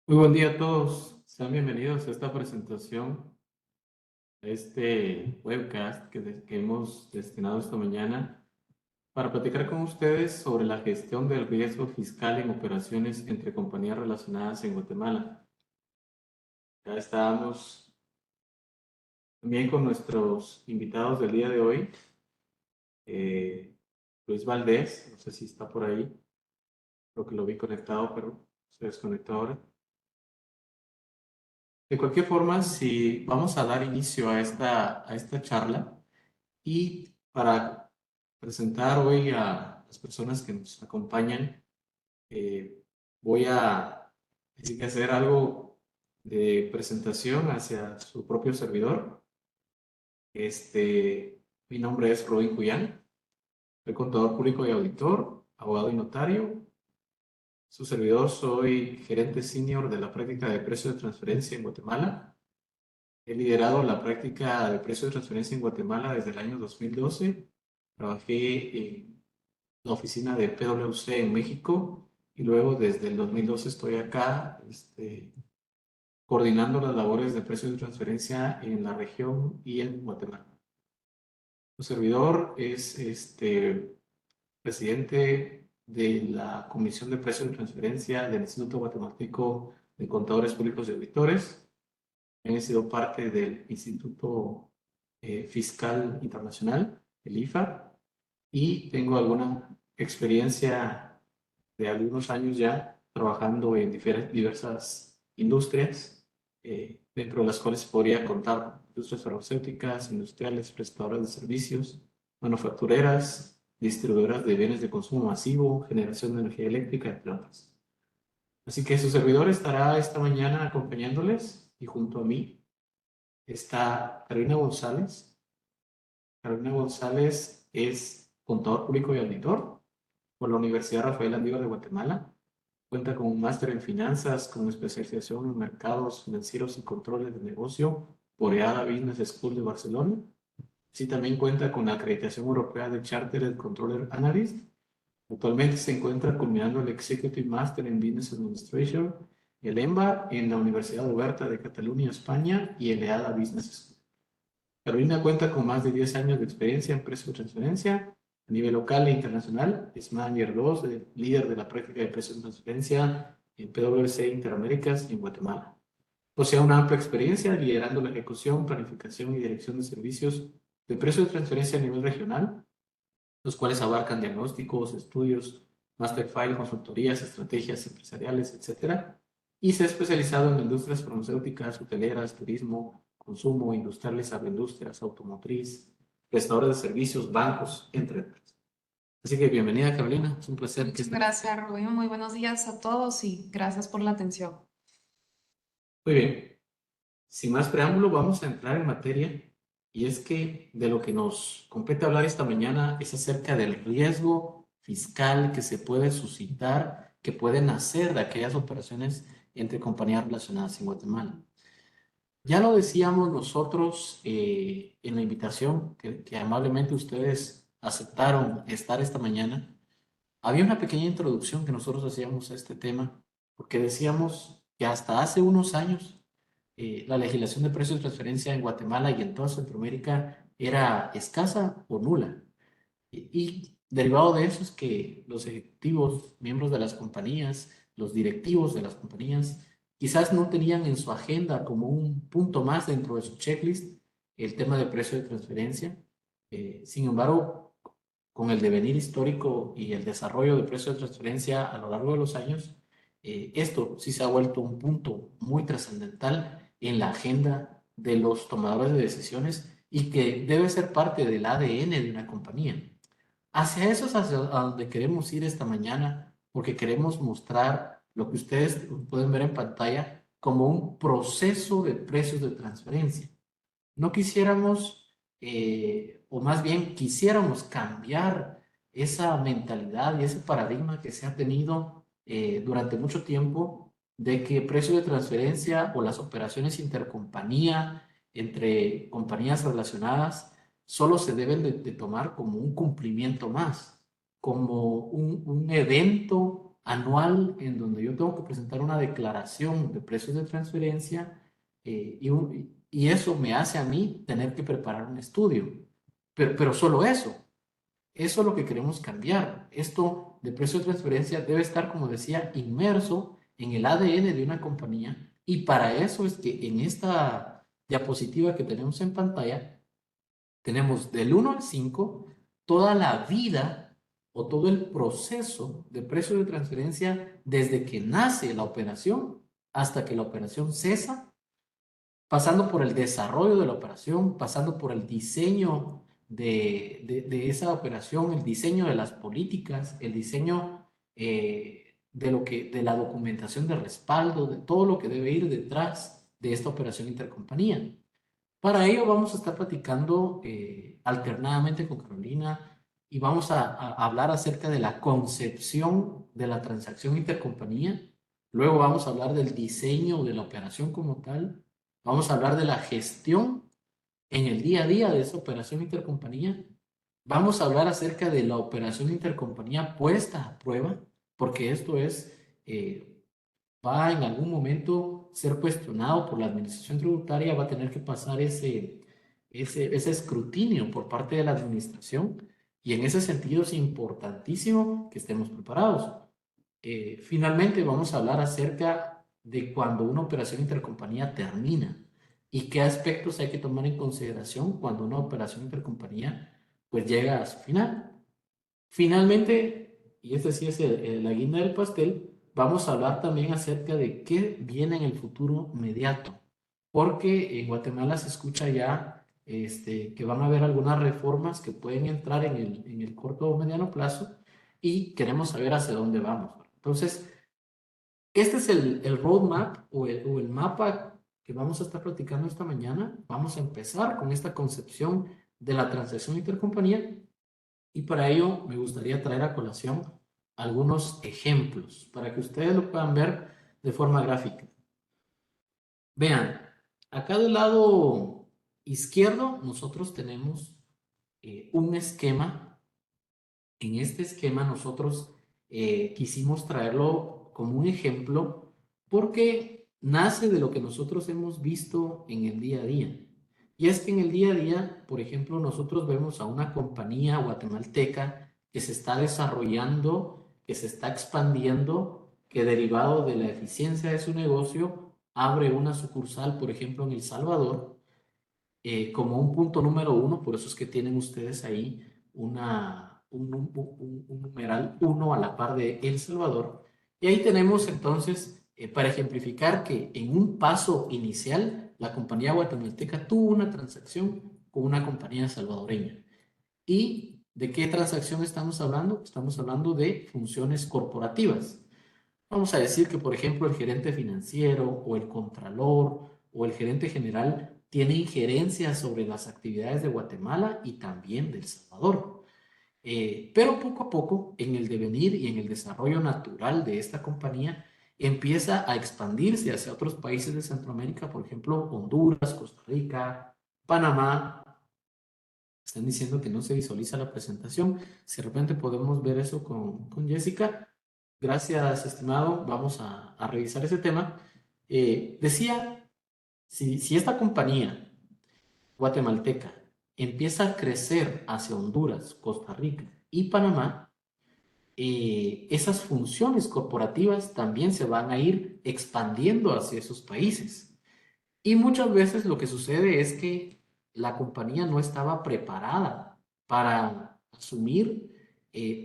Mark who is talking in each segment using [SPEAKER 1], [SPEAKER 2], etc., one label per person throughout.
[SPEAKER 1] Muy buen día a todos. Sean bienvenidos a esta presentación, a este webcast que hemos destinado esta mañana para platicar con ustedes sobre la gestión del riesgo fiscal en operaciones entre compañías relacionadas en Guatemala. Ya estamos también con nuestros invitados del día de hoy. eh, Luis Valdés, no sé si está por ahí, creo que lo vi conectado, pero se desconectó ahora. De cualquier forma, si vamos a dar inicio a esta charla y para presentar hoy a las personas que nos acompañan, voy a decir que hacer algo de presentación hacia su propio servidor. Mi nombre es Robin Cuyán, soy contador público y auditor, abogado y notario. Su servidor, soy gerente senior de la práctica de precio de transferencia en Guatemala. He liderado la práctica de precio de transferencia en Guatemala desde el año 2012. Trabajé en la oficina de PwC en México y luego desde el 2012 estoy acá coordinando las labores de precio de transferencia en la región y en Guatemala. Su servidor es presidente de la Comisión de Precios de Transferencia del Instituto Guatemalteco de Contadores Públicos y Auditores. He sido parte del Instituto Fiscal Internacional, el IFA, y tengo alguna experiencia de algunos años ya trabajando en diversas industrias, dentro de las cuales podría contar industrias farmacéuticas, industriales, prestadoras de servicios, manufactureras, distribuidoras de bienes de consumo masivo, generación de energía eléctrica, entre otras. Así que su servidor estará esta mañana acompañándoles y junto a mí está Carolina González. Carolina González es contador público y auditor por la Universidad Rafael Andívar de Guatemala. Cuenta con un máster en finanzas con especialización en mercados financieros y controles de negocio por EADA Business School de Barcelona. Sí, también cuenta con la acreditación europea de Chartered Controller Analyst. Actualmente se encuentra culminando el Executive Master en Business Administration, el EMBA en la Universidad Oberta de Cataluña, España, y el EADA Business School. Carolina cuenta con más de 10 años de experiencia en precio de transferencia a nivel local e internacional. Es Manager 2, líder de la práctica de precio de transferencia en PwC Interaméricas y en Guatemala. Posee una amplia experiencia liderando la ejecución, planificación y dirección de servicios de precio de transferencia a nivel regional, los cuales abarcan diagnósticos, estudios, master file, consultorías, estrategias empresariales, etc. Y se ha especializado en industrias farmacéuticas, hoteleras, turismo, consumo, industriales, agroindustrias, automotriz, prestadores de servicios, bancos, entre otros. Así que bienvenida, Carolina. Es un placer que
[SPEAKER 2] Muchas
[SPEAKER 1] estés.
[SPEAKER 2] gracias, Rubén. Muy buenos días a todos y gracias por la atención.
[SPEAKER 1] Muy bien. Sin más preámbulo, vamos a entrar en materia. Y es que de lo que nos compete hablar esta mañana es acerca del riesgo fiscal que se puede suscitar, que pueden nacer de aquellas operaciones entre compañías relacionadas en Guatemala. Ya lo decíamos nosotros en la invitación que amablemente ustedes aceptaron estar esta mañana. Había una pequeña introducción que nosotros hacíamos a este tema, porque decíamos que hasta hace unos años la legislación de precios de transferencia en Guatemala y en toda Centroamérica era escasa o nula. Y derivado de eso es que los ejecutivos, miembros de las compañías, los directivos de las compañías, quizás no tenían en su agenda como un punto más dentro de su checklist el tema de precio de transferencia. Sin embargo, con el devenir histórico y el desarrollo de precio de transferencia a lo largo de los años, esto sí se ha vuelto un punto muy trascendental en la agenda de los tomadores de decisiones y que debe ser parte del ADN de una compañía. Hacia eso es hacia a donde queremos ir esta mañana, porque queremos mostrar lo que ustedes pueden ver en pantalla como un proceso de precios de transferencia. No quisiéramos, o más bien quisiéramos cambiar esa mentalidad y ese paradigma que se ha tenido durante mucho tiempo de que precio de transferencia o las operaciones intercompañía entre compañías relacionadas solo se deben de tomar como un cumplimiento más, como un evento anual en donde yo tengo que presentar una declaración de precios de transferencia y eso me hace a mí tener que preparar un estudio. Pero solo eso. Eso es lo que queremos cambiar. Esto de precio de transferencia debe estar, como decía, inmerso en el ADN de una compañía. Y para eso es que en esta diapositiva que tenemos en pantalla, tenemos del 1 al 5 toda la vida o todo el proceso de precio de transferencia desde que nace la operación hasta que la operación cesa, pasando por el desarrollo de la operación, pasando por el diseño de esa operación, el diseño de las políticas, el diseño de la documentación de respaldo, de todo lo que debe ir detrás de esta operación intercompañía. Para ello vamos a estar platicando alternadamente con Carolina y vamos a hablar acerca de la concepción de la transacción intercompañía. Luego vamos a hablar del diseño de la operación como tal. Vamos a hablar de la gestión en el día a día de esa operación intercompañía. Vamos a hablar acerca de la operación intercompañía puesta a prueba, porque esto va en algún momento ser cuestionado por la administración tributaria, va a tener que pasar ese escrutinio por parte de la administración y en ese sentido es importantísimo que estemos preparados. Finalmente vamos a hablar acerca de cuando una operación intercompañía termina y qué aspectos hay que tomar en consideración cuando una operación intercompañía pues llega a su final. Finalmente, y este sí es la guinda del pastel, vamos a hablar también acerca de qué viene en el futuro inmediato, porque en Guatemala se escucha ya que van a haber algunas reformas que pueden entrar en el corto o mediano plazo y queremos saber hacia dónde vamos. Entonces, este es el roadmap o el mapa que vamos a estar platicando esta mañana. Vamos a empezar con esta concepción de la transacción intercompañía y para ello me gustaría traer a colación algunos ejemplos para que ustedes lo puedan ver de forma gráfica. Vean, acá del lado izquierdo nosotros tenemos un esquema. En este esquema nosotros quisimos traerlo como un ejemplo porque nace de lo que nosotros hemos visto en el día a día. Y es que en el día a día, por ejemplo, nosotros vemos a una compañía guatemalteca que se está desarrollando, que se está expandiendo, que derivado de la eficiencia de su negocio, abre una sucursal, por ejemplo, en El Salvador, como un punto número uno, por eso es que tienen ustedes ahí un numeral 1 a la par de El Salvador. Y ahí tenemos entonces, para ejemplificar que en un paso inicial, la compañía guatemalteca tuvo una transacción con una compañía salvadoreña. ¿Y de qué transacción estamos hablando? Estamos hablando de funciones corporativas. Vamos a decir que, por ejemplo, el gerente financiero o el contralor o el gerente general tiene injerencia sobre las actividades de Guatemala y también de El Salvador. Pero poco a poco, en el devenir y en el desarrollo natural de esta compañía, empieza a expandirse hacia otros países de Centroamérica, por ejemplo, Honduras, Costa Rica, Panamá. Están diciendo que no se visualiza la presentación. Si de repente podemos ver eso con Jessica. Gracias, estimado. Vamos a revisar ese tema. Decía, si esta compañía guatemalteca empieza a crecer hacia Honduras, Costa Rica y Panamá, esas funciones corporativas también se van a ir expandiendo hacia esos países. Y muchas veces lo que sucede es que la compañía no estaba preparada para asumir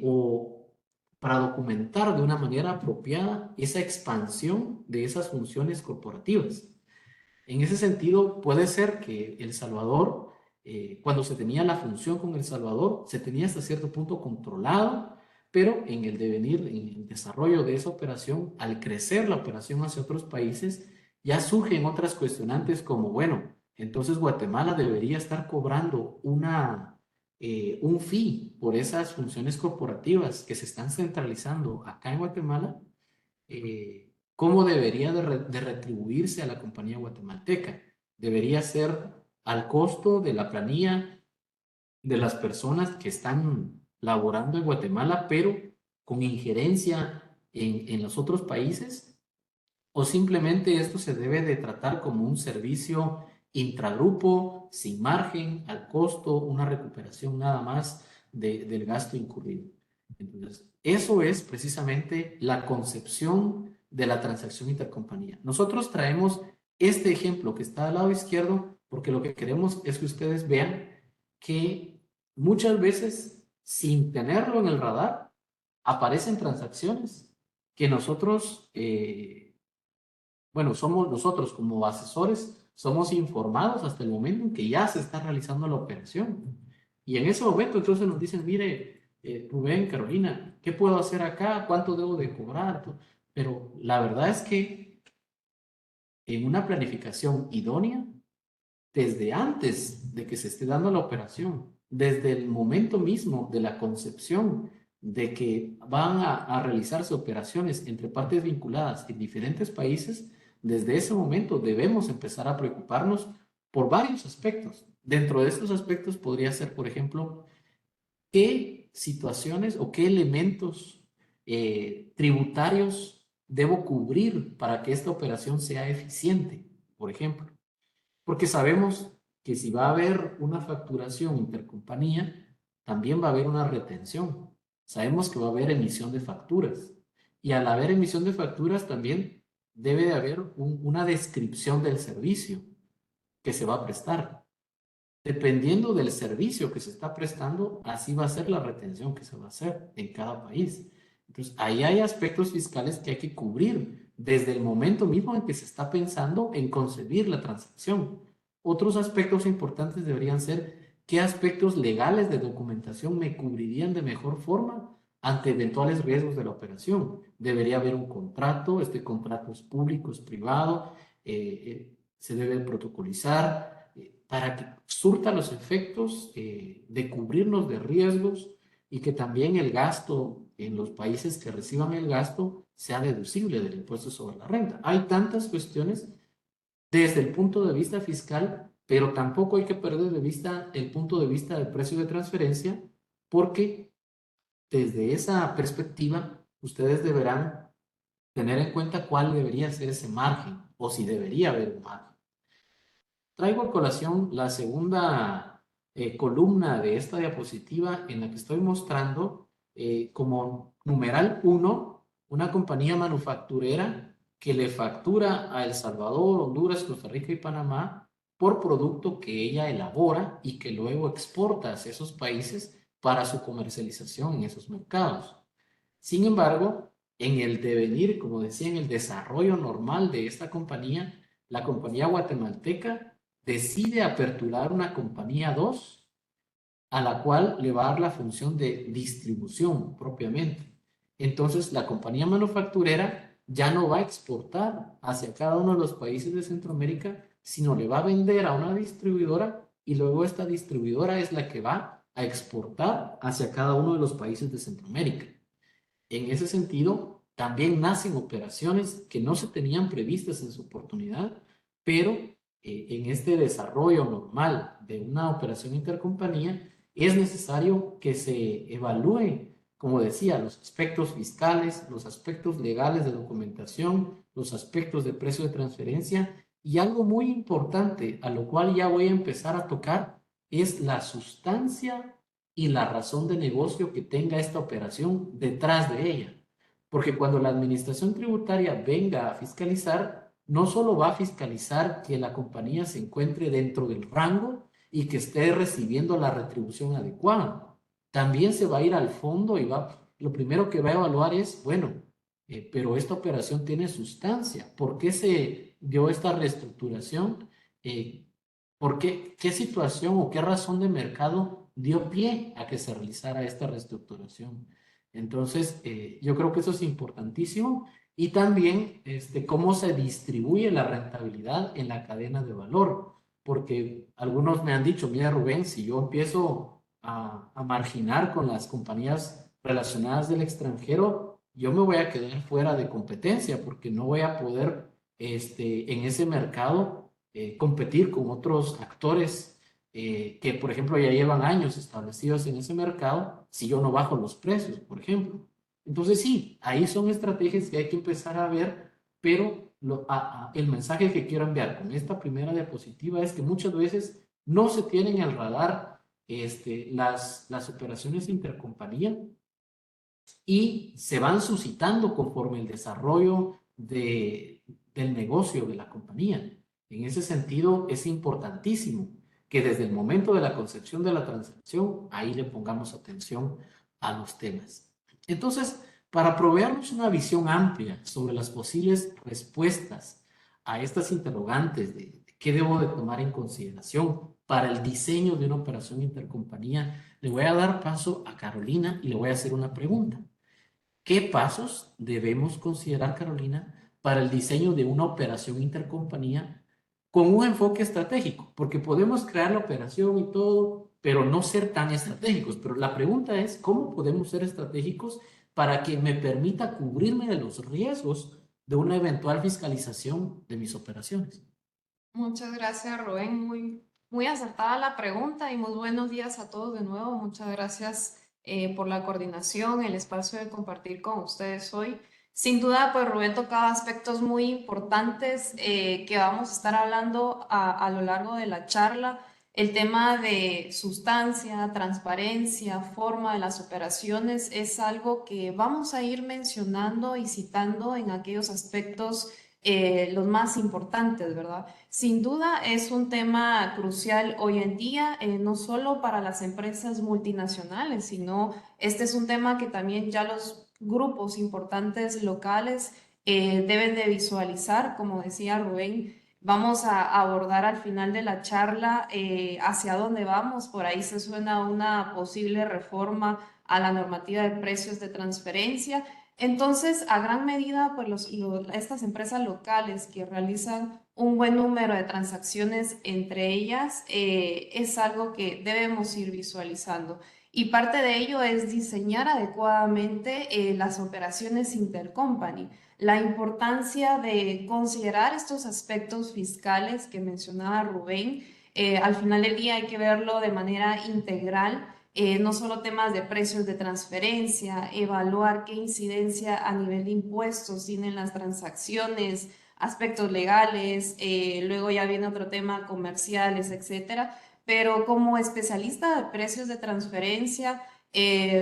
[SPEAKER 1] o para documentar de una manera apropiada esa expansión de esas funciones corporativas. En ese sentido, puede ser que El Salvador, cuando se tenía la función con El Salvador, se tenía hasta cierto punto controlado, pero en el devenir, en el desarrollo de esa operación, al crecer la operación hacia otros países, ya surgen otras cuestionantes como, bueno, entonces Guatemala debería estar cobrando un fee por esas funciones corporativas que se están centralizando acá en Guatemala. ¿Cómo debería de retribuirse a la compañía guatemalteca? Debería ser al costo de la planilla de las personas que están laborando en Guatemala, pero con injerencia en los otros países, o simplemente esto se debe de tratar como un servicio intragrupo, sin margen, al costo, una recuperación nada más del gasto incurrido. Entonces, eso es precisamente la concepción de la transacción intercompañía. Nosotros traemos este ejemplo que está al lado izquierdo porque lo que queremos es que ustedes vean que muchas veces, sin tenerlo en el radar, aparecen transacciones que nosotros, bueno, somos nosotros como asesores, somos informados hasta el momento en que ya se está realizando la operación. Y en ese momento entonces nos dicen, mire, Rubén, Carolina, ¿qué puedo hacer acá? ¿Cuánto debo de cobrar? Pero la verdad es que en una planificación idónea, desde antes de que se esté dando la operación, desde el momento mismo de la concepción de que van a realizarse operaciones entre partes vinculadas en diferentes países, desde ese momento debemos empezar a preocuparnos por varios aspectos. Dentro de estos aspectos podría ser, por ejemplo, qué situaciones o qué elementos tributarios debo cubrir para que esta operación sea eficiente, por ejemplo. Porque sabemos que si va a haber una facturación intercompañía, también va a haber una retención. Sabemos que va a haber emisión de facturas. Y al haber emisión de facturas también debe de haber una descripción del servicio que se va a prestar. Dependiendo del servicio que se está prestando, así va a ser la retención que se va a hacer en cada país. Entonces, ahí hay aspectos fiscales que hay que cubrir desde el momento mismo en que se está pensando en concebir la transacción. Otros aspectos importantes deberían ser qué aspectos legales de documentación me cubrirían de mejor forma ante eventuales riesgos de la operación. Debería haber un contrato, este contrato es público, es privado, se debe protocolizar para que surta los efectos de cubrirnos de riesgos y que también el gasto en los países que reciban el gasto sea deducible del impuesto sobre la renta. Hay tantas cuestiones desde el punto de vista fiscal, pero tampoco hay que perder de vista el punto de vista del precio de transferencia, porque desde esa perspectiva ustedes deberán tener en cuenta cuál debería ser ese margen o si debería haber un margen. Traigo a colación la segunda columna de esta diapositiva en la que estoy mostrando como numeral 1 una compañía manufacturera que le factura a El Salvador, Honduras, Costa Rica y Panamá por producto que ella elabora y que luego exporta hacia esos países para su comercialización en esos mercados. Sin embargo, en el devenir, como decía, en el desarrollo normal de esta compañía, la compañía guatemalteca decide aperturar una compañía 2 a la cual le va a dar la función de distribución propiamente. Entonces, la compañía manufacturera ya no va a exportar hacia cada uno de los países de Centroamérica, sino le va a vender a una distribuidora y luego esta distribuidora es la que va a exportar hacia cada uno de los países de Centroamérica. En ese sentido, también nacen operaciones que no se tenían previstas en su oportunidad, pero en este desarrollo normal de una operación intercompañía es necesario que se evalúe, como decía, los aspectos fiscales, los aspectos legales de documentación, los aspectos de precio de transferencia y algo muy importante a lo cual ya voy a empezar a tocar es la sustancia y la razón de negocio que tenga esta operación detrás de ella. Porque cuando la administración tributaria venga a fiscalizar, no solo va a fiscalizar que la compañía se encuentre dentro del rango y que esté recibiendo la retribución adecuada, también se va a ir al fondo y lo primero que va a evaluar es, bueno, pero esta operación tiene sustancia. ¿Por qué se dio esta reestructuración? ¿Por qué? ¿Qué situación o qué razón de mercado dio pie a que se realizara esta reestructuración? Entonces, yo creo que eso es importantísimo y también cómo se distribuye la rentabilidad en la cadena de valor, porque algunos me han dicho, mira Rubén, si yo empiezo a marginar con las compañías relacionadas del extranjero, yo me voy a quedar fuera de competencia porque no voy a poder en ese mercado competir con otros actores que, por ejemplo, ya llevan años establecidos en ese mercado si yo no bajo los precios, por ejemplo. Entonces sí, ahí son estrategias que hay que empezar a ver, pero el mensaje que quiero enviar con esta primera diapositiva es que muchas veces no se tienen al radar las operaciones intercompañía y se van suscitando conforme el desarrollo del negocio de la compañía. En ese sentido, es importantísimo que desde el momento de la concepción de la transacción, ahí le pongamos atención a los temas. Entonces, para proveernos una visión amplia sobre las posibles respuestas a estas interrogantes de qué debo de tomar en consideración para el diseño de una operación intercompañía, le voy a dar paso a Carolina y le voy a hacer una pregunta. ¿Qué pasos debemos considerar, Carolina, para el diseño de una operación intercompañía con un enfoque estratégico? Porque podemos crear la operación y todo, pero no ser tan estratégicos. Pero la pregunta es, ¿cómo podemos ser estratégicos para que me permita cubrirme de los riesgos de una eventual fiscalización de mis operaciones?
[SPEAKER 2] Muchas gracias, Rubén. Muy acertada la pregunta y muy buenos días a todos de nuevo. Muchas gracias por la coordinación, el espacio de compartir con ustedes hoy. Sin duda, pues Rubén tocaba aspectos muy importantes que vamos a estar hablando a lo largo de la charla. El tema de sustancia, transparencia, forma de las operaciones es algo que vamos a ir mencionando y citando en aquellos aspectos los más importantes, ¿verdad? Sin duda es un tema crucial hoy en día, no solo para las empresas multinacionales, sino este es un tema que también ya los grupos importantes locales deben de visualizar. Como decía Rubén, vamos a abordar al final de la charla hacia dónde vamos. Por ahí se suena una posible reforma a la normativa de precios de transferencia. Entonces, a gran medida, pues estas empresas locales que realizan un buen número de transacciones entre ellas es algo que debemos ir visualizando. Y parte de ello es diseñar adecuadamente las operaciones intercompany. La importancia de considerar estos aspectos fiscales que mencionaba Rubén, al final del día hay que verlo de manera integral, no solo temas de precios de transferencia, evaluar qué incidencia a nivel de impuestos tienen las transacciones, aspectos legales, luego ya viene otro tema comerciales, etcétera. Pero como especialista de precios de transferencia,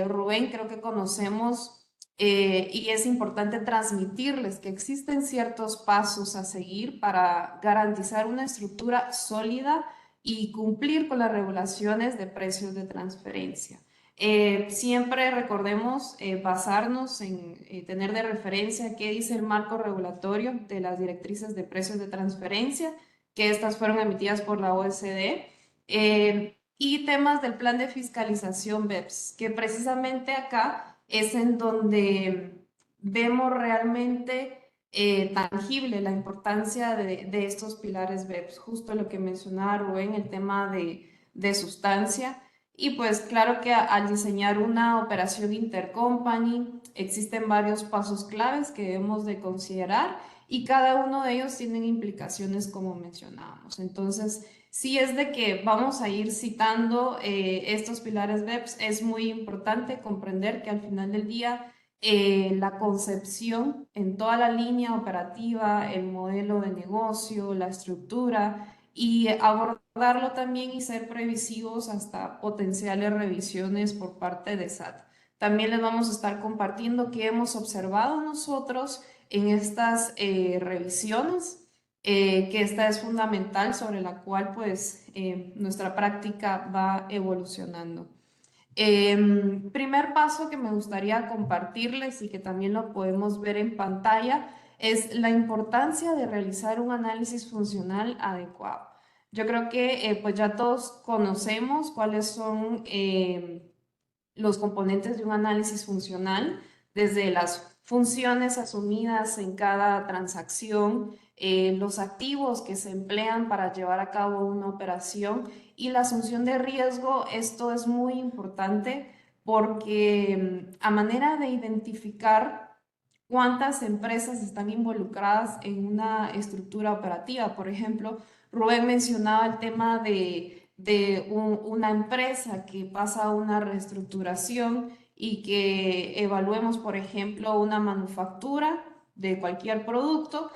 [SPEAKER 2] Rubén, creo que conocemos y es importante transmitirles que existen ciertos pasos a seguir para garantizar una estructura sólida y cumplir con las regulaciones de precios de transferencia. Siempre recordemos basarnos en tener de referencia qué dice el marco regulatorio de las directrices de precios de transferencia, que estas fueron emitidas por la OECD, y temas del plan de fiscalización BEPS, que precisamente acá es en donde vemos realmente tangible la importancia de estos pilares BEPS, justo lo que mencionaba Rubén, el tema de sustancia. Y pues claro que al diseñar una operación intercompany existen varios pasos claves que debemos de considerar y cada uno de ellos tienen implicaciones como mencionábamos. Entonces, si es de que vamos a ir citando estos pilares BEPS, es muy importante comprender que al final del día la concepción en toda la línea operativa, el modelo de negocio, la estructura y abordarlo también y ser previsivos hasta potenciales revisiones por parte de SAT. También les vamos a estar compartiendo qué hemos observado nosotros en estas revisiones, que esta es fundamental sobre la cual pues nuestra práctica va evolucionando. Primer paso que me gustaría compartirles y que también lo podemos ver en pantalla es la importancia de realizar un análisis funcional adecuado. Yo creo que pues ya todos conocemos cuáles son los componentes de un análisis funcional, desde las funciones asumidas en cada transacción, los activos que se emplean para llevar a cabo una operación y la asunción de riesgo. Esto es muy importante porque a manera de identificar cuántas empresas están involucradas en una estructura operativa. Por ejemplo, Rubén mencionaba el tema de una empresa que pasa a una reestructuración y que evaluemos, por ejemplo, una manufactura de cualquier producto,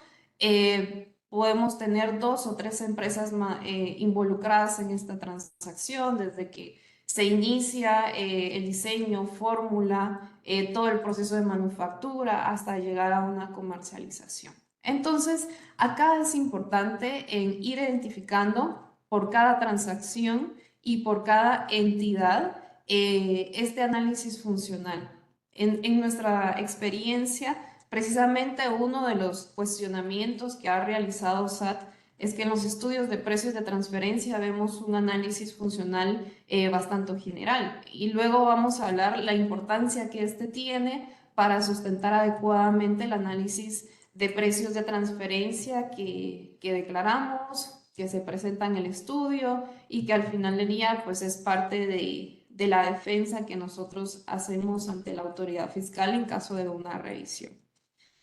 [SPEAKER 2] podemos tener 2 o 3 empresas involucradas en esta transacción, desde que se inicia el diseño, fórmula, todo el proceso de manufactura hasta llegar a una comercialización. Entonces, acá es importante en ir identificando por cada transacción y por cada entidad este análisis funcional. En nuestra experiencia, precisamente uno de los cuestionamientos que ha realizado SAT es que en los estudios de precios de transferencia vemos un análisis funcional bastante general y luego vamos a hablar la importancia que este tiene para sustentar adecuadamente el análisis de precios de transferencia que declaramos, que se presenta en el estudio y que al final del día pues es parte de la defensa que nosotros hacemos ante la autoridad fiscal en caso de una revisión.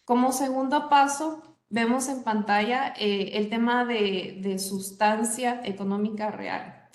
[SPEAKER 2] Como segundo paso, vemos en pantalla el tema de sustancia económica real.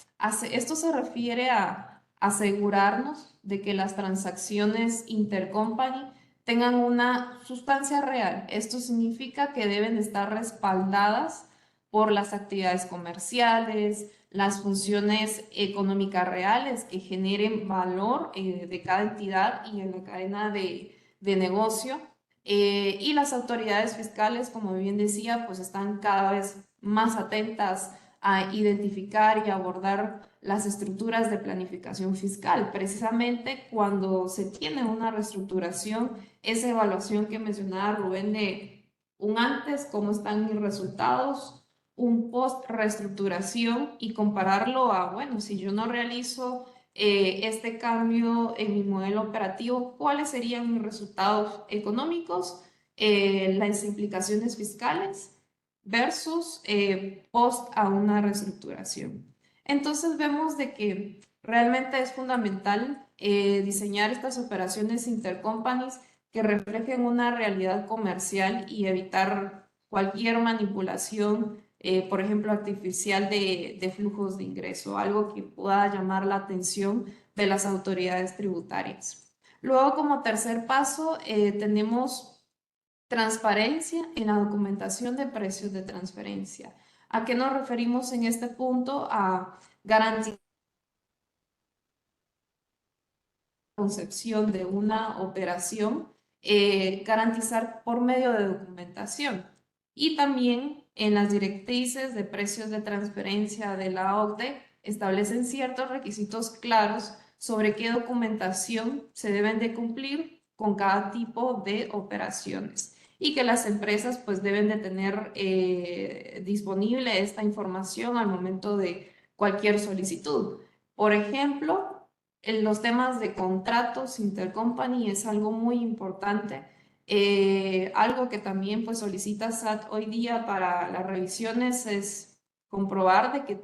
[SPEAKER 2] Esto se refiere a asegurarnos de que las transacciones intercompany tengan una sustancia real. Esto significa que deben estar respaldadas por las actividades comerciales, las funciones económicas reales que generen valor de cada entidad y en la cadena de negocio. Y las autoridades fiscales, como bien decía, pues están cada vez más atentas a identificar y abordar las estructuras de planificación fiscal. Precisamente cuando se tiene una reestructuración, esa evaluación que mencionaba Rubén de un antes, cómo están mis resultados, un post reestructuración y compararlo a, bueno, si yo no realizo este cambio en mi modelo operativo, cuáles serían mis resultados económicos, las implicaciones fiscales versus post a una reestructuración. Entonces vemos de que realmente es fundamental diseñar estas operaciones intercompanies que reflejen una realidad comercial y evitar cualquier manipulación, por ejemplo, artificial de flujos de ingreso, algo que pueda llamar la atención de las autoridades tributarias. Luego, como tercer paso, tenemos transparencia en la documentación de precios de transferencia. ¿A qué nos referimos en este punto? A garantizar la concepción de una operación, garantizar por medio de documentación y también en las directrices de precios de transferencia de la OCDE establecen ciertos requisitos claros sobre qué documentación se deben de cumplir con cada tipo de operaciones y que las empresas pues deben de tener disponible esta información al momento de cualquier solicitud. Por ejemplo, en los temas de contratos intercompany es algo muy importante. Algo que también pues solicita SAT hoy día para las revisiones es comprobar de que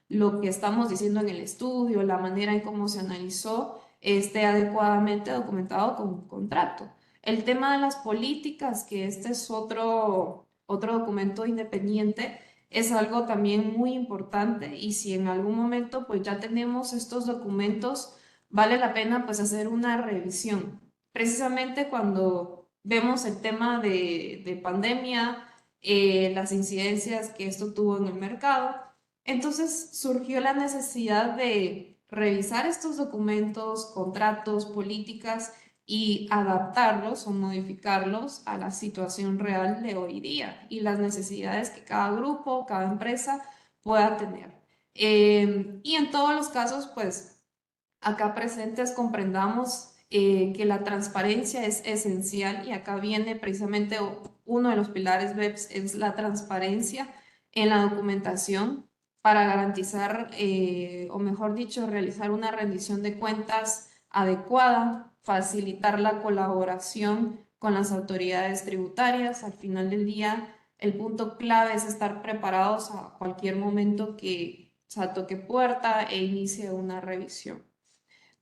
[SPEAKER 2] lo que estamos diciendo en el estudio, la manera en cómo se analizó, esté adecuadamente documentado con un contrato. El tema de las políticas, que este es otro documento independiente, es algo también muy importante y si en algún momento pues ya tenemos estos documentos, vale la pena pues hacer una revisión. Precisamente cuando vemos el tema de pandemia, las incidencias que esto tuvo en el mercado, entonces surgió la necesidad de revisar estos documentos, contratos, políticas y adaptarlos o modificarlos a la situación real de hoy día y las necesidades que cada grupo, cada empresa pueda tener. Y en todos los casos, pues acá presentes comprendamos que la transparencia es esencial y acá viene precisamente uno de los pilares BEPS es la transparencia en la documentación para garantizar, o mejor dicho, realizar una rendición de cuentas adecuada, facilitar la colaboración con las autoridades tributarias. Al final del día, el punto clave es estar preparados a cualquier momento que toque puerta e inicie una revisión.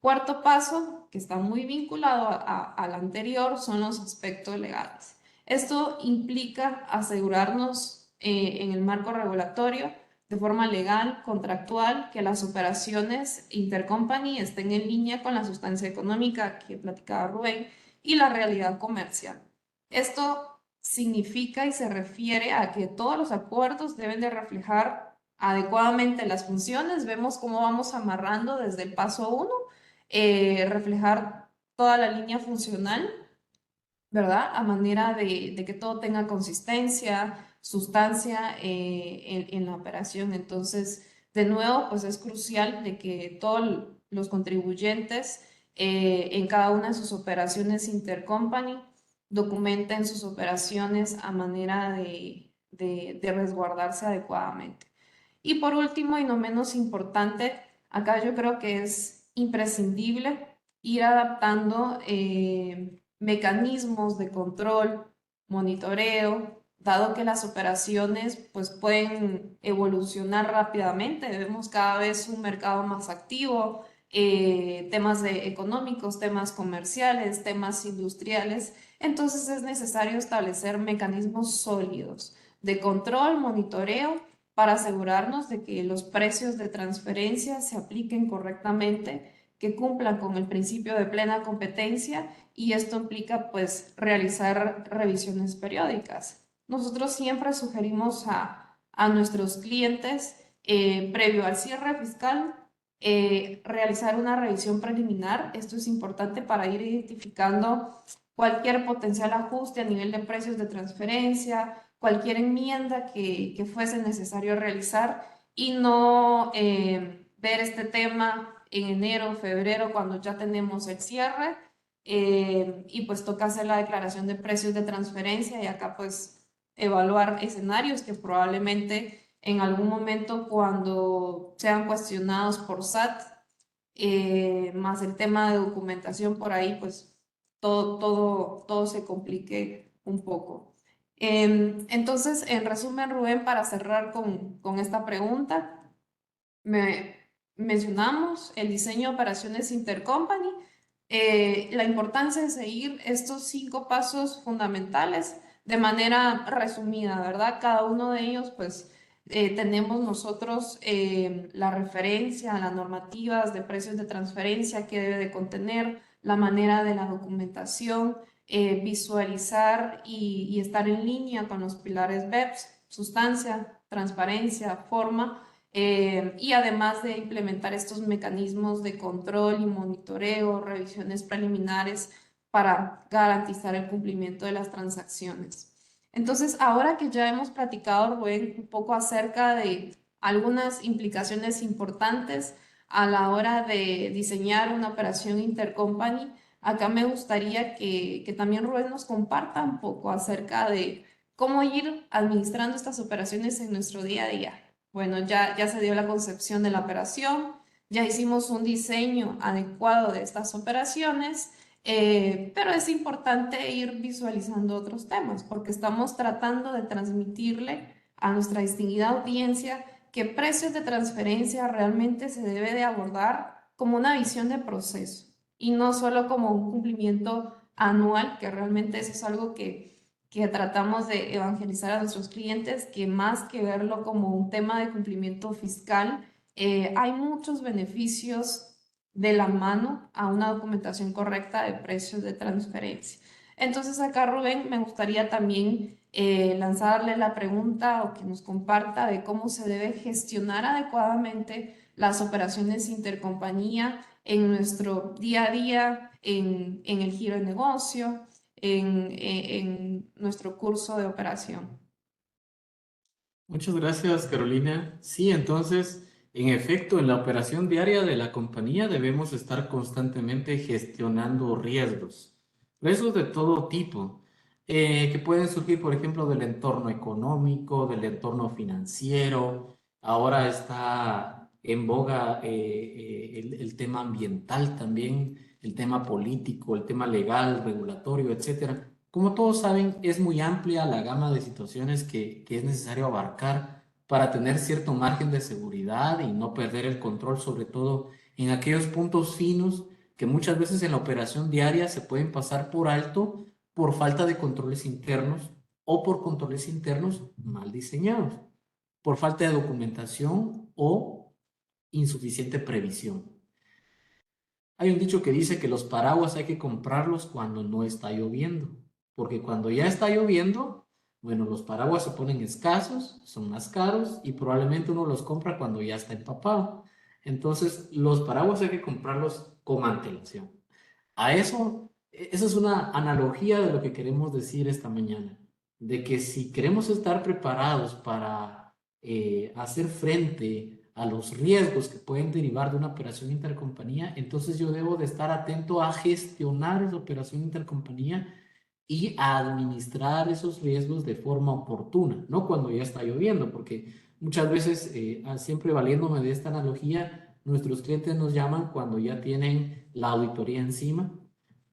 [SPEAKER 2] Cuarto paso, que está muy vinculado al anterior, son los aspectos legales. Esto implica asegurarnos en el marco regulatorio de forma legal, contractual, que las operaciones intercompany estén en línea con la sustancia económica que platicaba Rubén y la realidad comercial. Esto significa y se refiere a que todos los acuerdos deben de reflejar adecuadamente las funciones. Vemos cómo vamos amarrando desde el paso 1, reflejar toda la línea funcional, ¿verdad? A manera de que todo tenga consistencia, sustancia en la operación. Entonces, de nuevo, pues es crucial de que todos los contribuyentes en cada una de sus operaciones intercompany documenten sus operaciones a manera de resguardarse adecuadamente. Y por último, y no menos importante, acá yo creo que es imprescindible ir adaptando mecanismos de control, monitoreo, dado que las operaciones pues pueden evolucionar rápidamente. Vemos cada vez un mercado más activo, temas económicos, temas comerciales, temas industriales. Entonces es necesario establecer mecanismos sólidos de control, monitoreo, para asegurarnos de que los precios de transferencia se apliquen correctamente, que cumplan con el principio de plena competencia, y esto implica pues realizar revisiones periódicas. Nosotros siempre sugerimos a nuestros clientes previo al cierre fiscal realizar una revisión preliminar. Esto es importante para ir identificando cualquier potencial ajuste a nivel de precios de transferencia, cualquier enmienda que fuese necesario realizar, y no ver este tema en enero, febrero, cuando ya tenemos el cierre y pues toca hacer la declaración de precios de transferencia y acá pues evaluar escenarios que probablemente en algún momento cuando sean cuestionados por SAT, más el tema de documentación por ahí, pues todo se complique un poco. Entonces, en resumen, Rubén, para cerrar con esta pregunta, mencionamos el diseño de operaciones intercompany, la importancia de seguir estos 5 pasos fundamentales de manera resumida, ¿verdad? Cada uno de ellos, pues, tenemos nosotros la referencia a las normativas de precios de transferencia que debe de contener, la manera de la documentación, visualizar y estar en línea con los pilares BEPS, sustancia, transparencia, forma, y además de implementar estos mecanismos de control y monitoreo, revisiones preliminares para garantizar el cumplimiento de las transacciones. Entonces, ahora que ya hemos platicado, Rubén, un poco acerca de algunas implicaciones importantes a la hora de diseñar una operación intercompany, acá me gustaría que también Rubén nos comparta un poco acerca de cómo ir administrando estas operaciones en nuestro día a día. Bueno, ya se dio la concepción de la operación, ya hicimos un diseño adecuado de estas operaciones, pero es importante ir visualizando otros temas porque estamos tratando de transmitirle a nuestra distinguida audiencia que precios de transferencia realmente se debe de abordar como una visión de proceso y no solo como un cumplimiento anual, que realmente eso es algo que tratamos de evangelizar a nuestros clientes, que más que verlo como un tema de cumplimiento fiscal, hay muchos beneficios de la mano a una documentación correcta de precios de transferencia. Entonces acá, Rubén, me gustaría también lanzarle la pregunta o que nos comparta de cómo se debe gestionar adecuadamente las operaciones intercompañía en nuestro día a día, en el giro de negocio, en nuestro curso de operación.
[SPEAKER 1] Muchas gracias, Carolina. Sí, entonces, en efecto, en la operación diaria de la compañía debemos estar constantemente gestionando riesgos, riesgos de todo tipo, que pueden surgir, por ejemplo, del entorno económico, del entorno financiero. Ahora está en boga el tema ambiental también, el tema político, el tema legal, regulatorio, etcétera. Como todos saben, es muy amplia la gama de situaciones que es necesario abarcar para tener cierto margen de seguridad y no perder el control, sobre todo en aquellos puntos finos que muchas veces en la operación diaria se pueden pasar por alto por falta de controles internos o por controles internos mal diseñados. por falta de documentación o insuficiente previsión. Hay un dicho que dice que los paraguas hay que comprarlos cuando no está lloviendo, porque cuando ya está lloviendo, bueno, los paraguas se ponen escasos, son más caros y probablemente uno los compra cuando ya está empapado. Entonces, los paraguas hay que comprarlos con antelación. A eso, esa es una analogía de lo que queremos decir esta mañana, de que si queremos estar preparados para hacer frente a los riesgos que pueden derivar de una operación intercompañía, entonces yo debo de estar atento a gestionar esa operación intercompañía y a administrar esos riesgos de forma oportuna, no cuando ya está lloviendo, porque muchas veces, siempre valiéndome de esta analogía, nuestros clientes nos llaman cuando ya tienen la auditoría encima,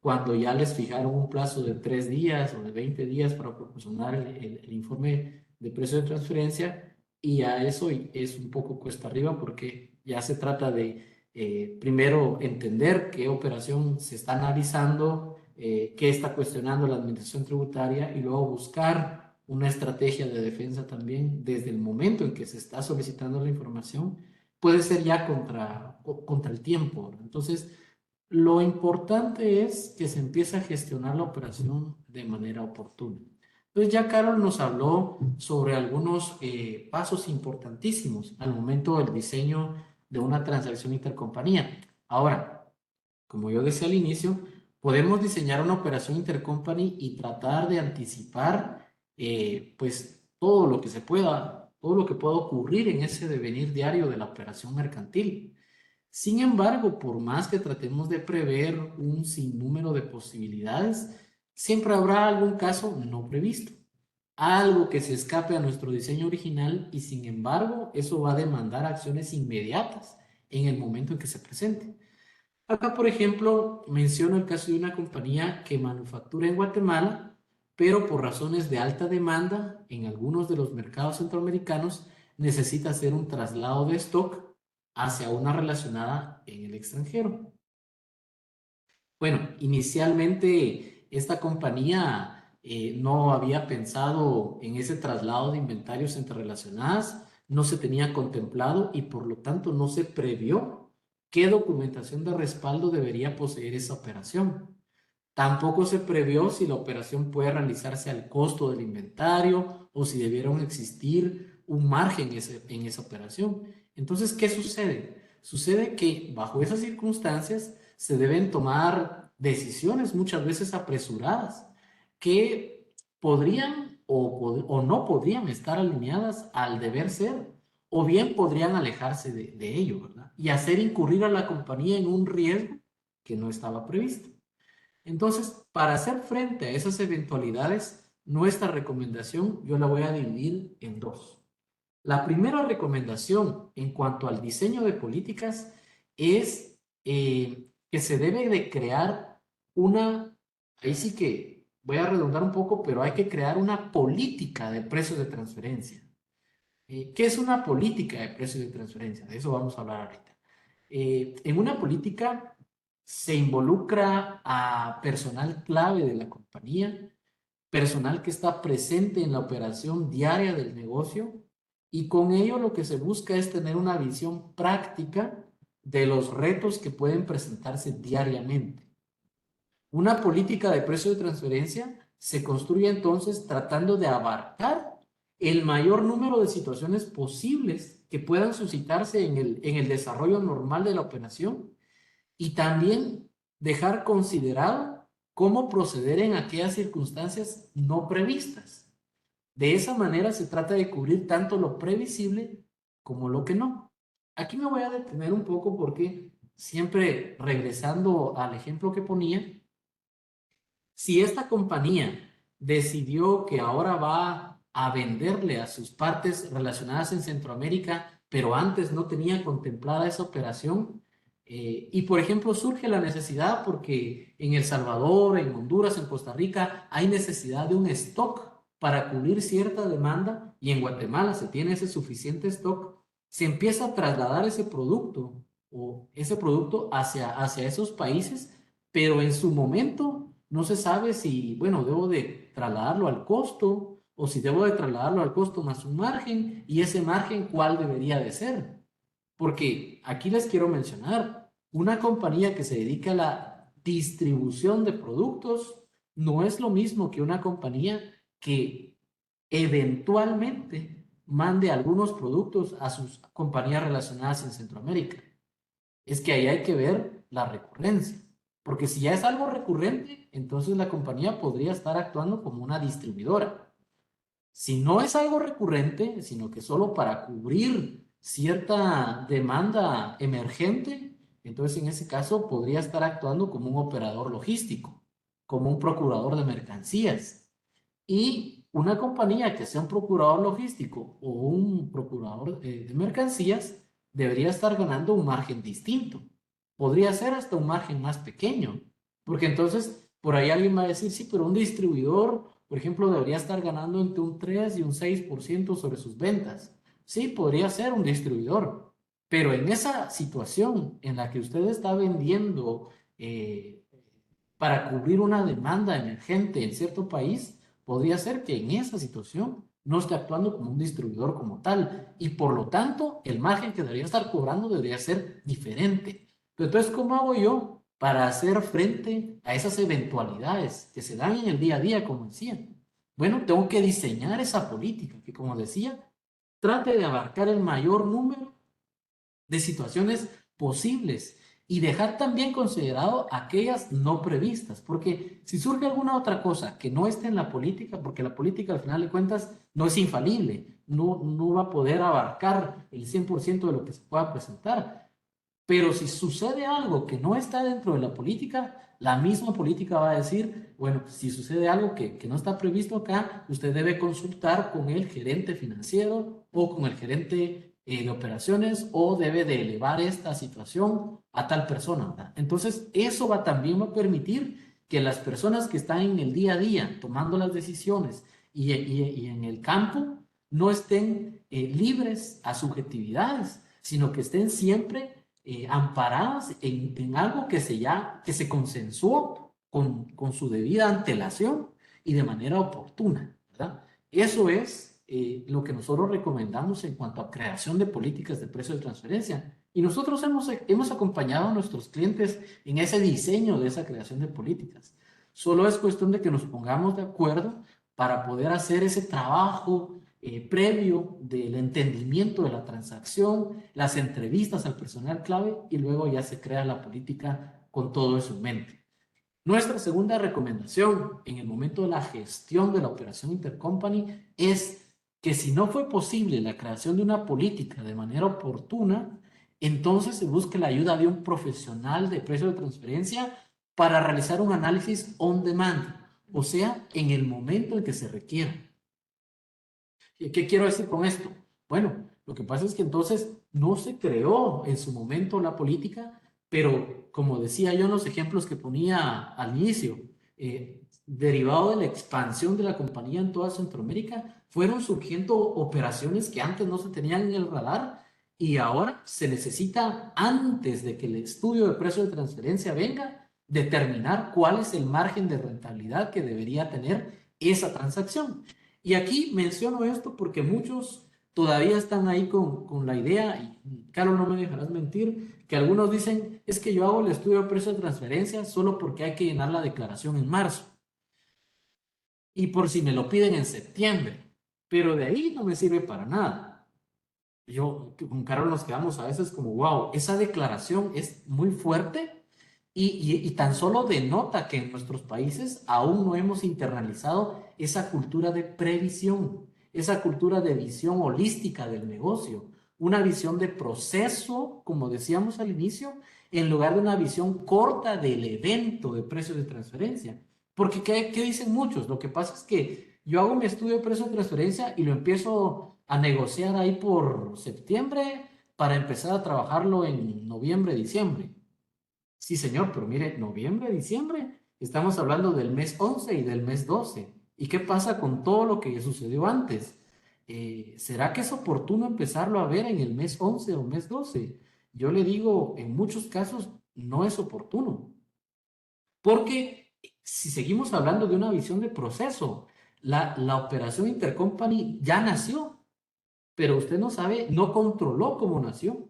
[SPEAKER 1] cuando ya les fijaron un plazo de 3 días o de 20 días para proporcionar el informe de precio de transferencia, y a eso es un poco cuesta arriba porque ya se trata de primero entender qué operación se está analizando, qué está cuestionando la administración tributaria y luego buscar una estrategia de defensa también desde el momento en que se está solicitando la información. Puede ser ya contra el tiempo. Entonces, lo importante es que se empiece a gestionar la operación de manera oportuna. Entonces ya Carol nos habló sobre algunos pasos importantísimos al momento del diseño de una transacción intercompañía. Ahora, como yo decía al inicio, podemos diseñar una operación intercompany y tratar de anticipar pues todo lo que se pueda, todo lo que pueda ocurrir en ese devenir diario de la operación mercantil. Sin embargo, por más que tratemos de prever un sinnúmero de posibilidades, siempre habrá algún caso no previsto, algo que se escape a nuestro diseño original y sin embargo eso va a demandar acciones inmediatas en el momento en que se presente. Acá, por ejemplo, menciono el caso de una compañía que manufactura en Guatemala, pero por razones de alta demanda en algunos de los mercados centroamericanos necesita hacer un traslado de stock hacia una relacionada en el extranjero. Bueno, inicialmente esta compañía no había pensado en ese traslado de inventarios entre relacionadas, no se tenía contemplado y por lo tanto no se previó qué documentación de respaldo debería poseer esa operación. Tampoco se previó si la operación puede realizarse al costo del inventario o si debieron existir un margen en esa operación. Entonces, ¿qué sucede? Sucede que bajo esas circunstancias se deben tomar decisiones muchas veces apresuradas que podrían o no podrían estar alineadas al deber ser o bien podrían alejarse de ello, ¿verdad? Y hacer incurrir a la compañía en un riesgo que no estaba previsto. Entonces, para hacer frente a esas eventualidades, nuestra recomendación yo la voy a dividir en dos. La primera recomendación en cuanto al diseño de políticas es que se debe de crear ahí sí que voy a redundar un poco, pero hay que crear una política de precios de transferencia. ¿Qué es una política de precios de transferencia? De eso vamos a hablar ahorita. En una política se involucra a personal clave de la compañía, personal que está presente en la operación diaria del negocio y con ello lo que se busca es tener una visión práctica de los retos que pueden presentarse diariamente. Una política de precio de transferencia se construye entonces tratando de abarcar el mayor número de situaciones posibles que puedan suscitarse en el desarrollo normal de la operación y también dejar considerado cómo proceder en aquellas circunstancias no previstas. De esa manera se trata de cubrir tanto lo previsible como lo que no. Aquí me voy a detener un poco porque siempre regresando al ejemplo que ponía, si esta compañía decidió que ahora va a venderle a sus partes relacionadas en Centroamérica, pero antes no tenía contemplada esa operación, y por ejemplo surge la necesidad porque en El Salvador, en Honduras, en Costa Rica hay necesidad de un stock para cubrir cierta demanda y en Guatemala se tiene ese suficiente stock, se empieza a trasladar ese producto o ese producto hacia esos países, pero en su momento no se sabe si, bueno, debo de trasladarlo al costo
[SPEAKER 3] o si debo de trasladarlo al costo más un margen, y ese margen, ¿cuál debería de ser? Porque aquí les quiero mencionar, una compañía que se dedica a la distribución de productos no es lo mismo que una compañía que eventualmente mande algunos productos a sus compañías relacionadas en Centroamérica. Es que ahí hay que ver la recurrencia. Porque si ya es algo recurrente, entonces la compañía podría estar actuando como una distribuidora. Si no es algo recurrente, sino que solo para cubrir cierta demanda emergente, entonces en ese caso podría estar actuando como un operador logístico, como un procurador de mercancías. Y una compañía que sea un procurador logístico o un procurador de mercancías debería estar ganando un margen distinto. Podría ser hasta un margen más pequeño, porque entonces por ahí alguien va a decir, sí, pero un distribuidor, por ejemplo, debería estar ganando entre un 3 y un 6% sobre sus ventas. Sí, podría ser un distribuidor, pero en esa situación en la que usted está vendiendo para cubrir una demanda emergente en cierto país, podría ser que en esa situación no esté actuando como un distribuidor como tal y por lo tanto el margen que debería estar cobrando debería ser diferente. Entonces, ¿cómo hago yo para hacer frente a esas eventualidades que se dan en el día a día, como decía? Bueno, tengo que diseñar esa política que, como decía, trate de abarcar el mayor número de situaciones posibles y dejar también considerado aquellas no previstas, porque si surge alguna otra cosa que no esté en la política, porque la política al final de cuentas no es infalible, no va a poder abarcar el 100% de lo que se pueda presentar, pero si sucede algo que no está dentro de la política, la misma política va a decir, bueno, si sucede algo que no está previsto acá, usted debe consultar con el gerente financiero o con el gerente de operaciones o debe de elevar esta situación a tal persona, ¿verdad? Entonces, eso también va a permitir que las personas que están en el día a día tomando las decisiones y en el campo no estén libres a subjetividades, sino que estén siempre amparadas en algo que se consensuó con su debida antelación y de manera oportuna, ¿verdad? Eso es lo que nosotros recomendamos en cuanto a creación de políticas de precio de transferencia. Y nosotros hemos acompañado a nuestros clientes en ese diseño de esa creación de políticas. Solo es cuestión de que nos pongamos de acuerdo para poder hacer ese trabajo previo del entendimiento de la transacción, las entrevistas al personal clave y luego ya se crea la política con todo eso en mente. Nuestra segunda recomendación en el momento de la gestión de la operación intercompany es que si no fue posible la creación de una política de manera oportuna, entonces se busque la ayuda de un profesional de precio de transferencia para realizar un análisis on demand, o sea, en el momento en que se requiera. ¿Qué quiero decir con esto? Bueno, lo que pasa es que entonces no se creó en su momento la política, pero como decía yo en los ejemplos que ponía al inicio, derivado de la expansión de la compañía en toda Centroamérica, fueron surgiendo operaciones que antes no se tenían en el radar y ahora se necesita, antes de que el estudio de precio de transferencia venga, determinar cuál es el margen de rentabilidad que debería tener esa transacción. Y aquí menciono esto porque muchos todavía están ahí con la idea, y Carlos, no me dejarás mentir, que algunos dicen, es que yo hago el estudio de precio de transferencia solo porque hay que llenar la declaración en marzo y por si me lo piden en septiembre, pero de ahí no me sirve para nada. Yo con Carlos nos quedamos a veces como, wow, esa declaración es muy fuerte y tan solo denota que en nuestros países aún no hemos internalizado esa cultura de previsión, esa cultura de visión holística del negocio, una visión de proceso, como decíamos al inicio, en lugar de una visión corta del evento de precios de transferencia. Porque, ¿qué dicen muchos? Lo que pasa es que yo hago mi estudio de precio de transferencia y lo empiezo a negociar ahí por septiembre para empezar a trabajarlo en noviembre, diciembre. Sí, señor, pero mire, noviembre, diciembre, estamos hablando del mes 11 y del mes 12. ¿Y qué pasa con todo lo que sucedió antes? ¿Será que es oportuno empezarlo a ver en el mes 11 o mes 12? Yo le digo, en muchos casos no es oportuno. Porque si seguimos hablando de una visión de proceso, la operación Intercompany ya nació, pero usted no sabe, no controló cómo nació.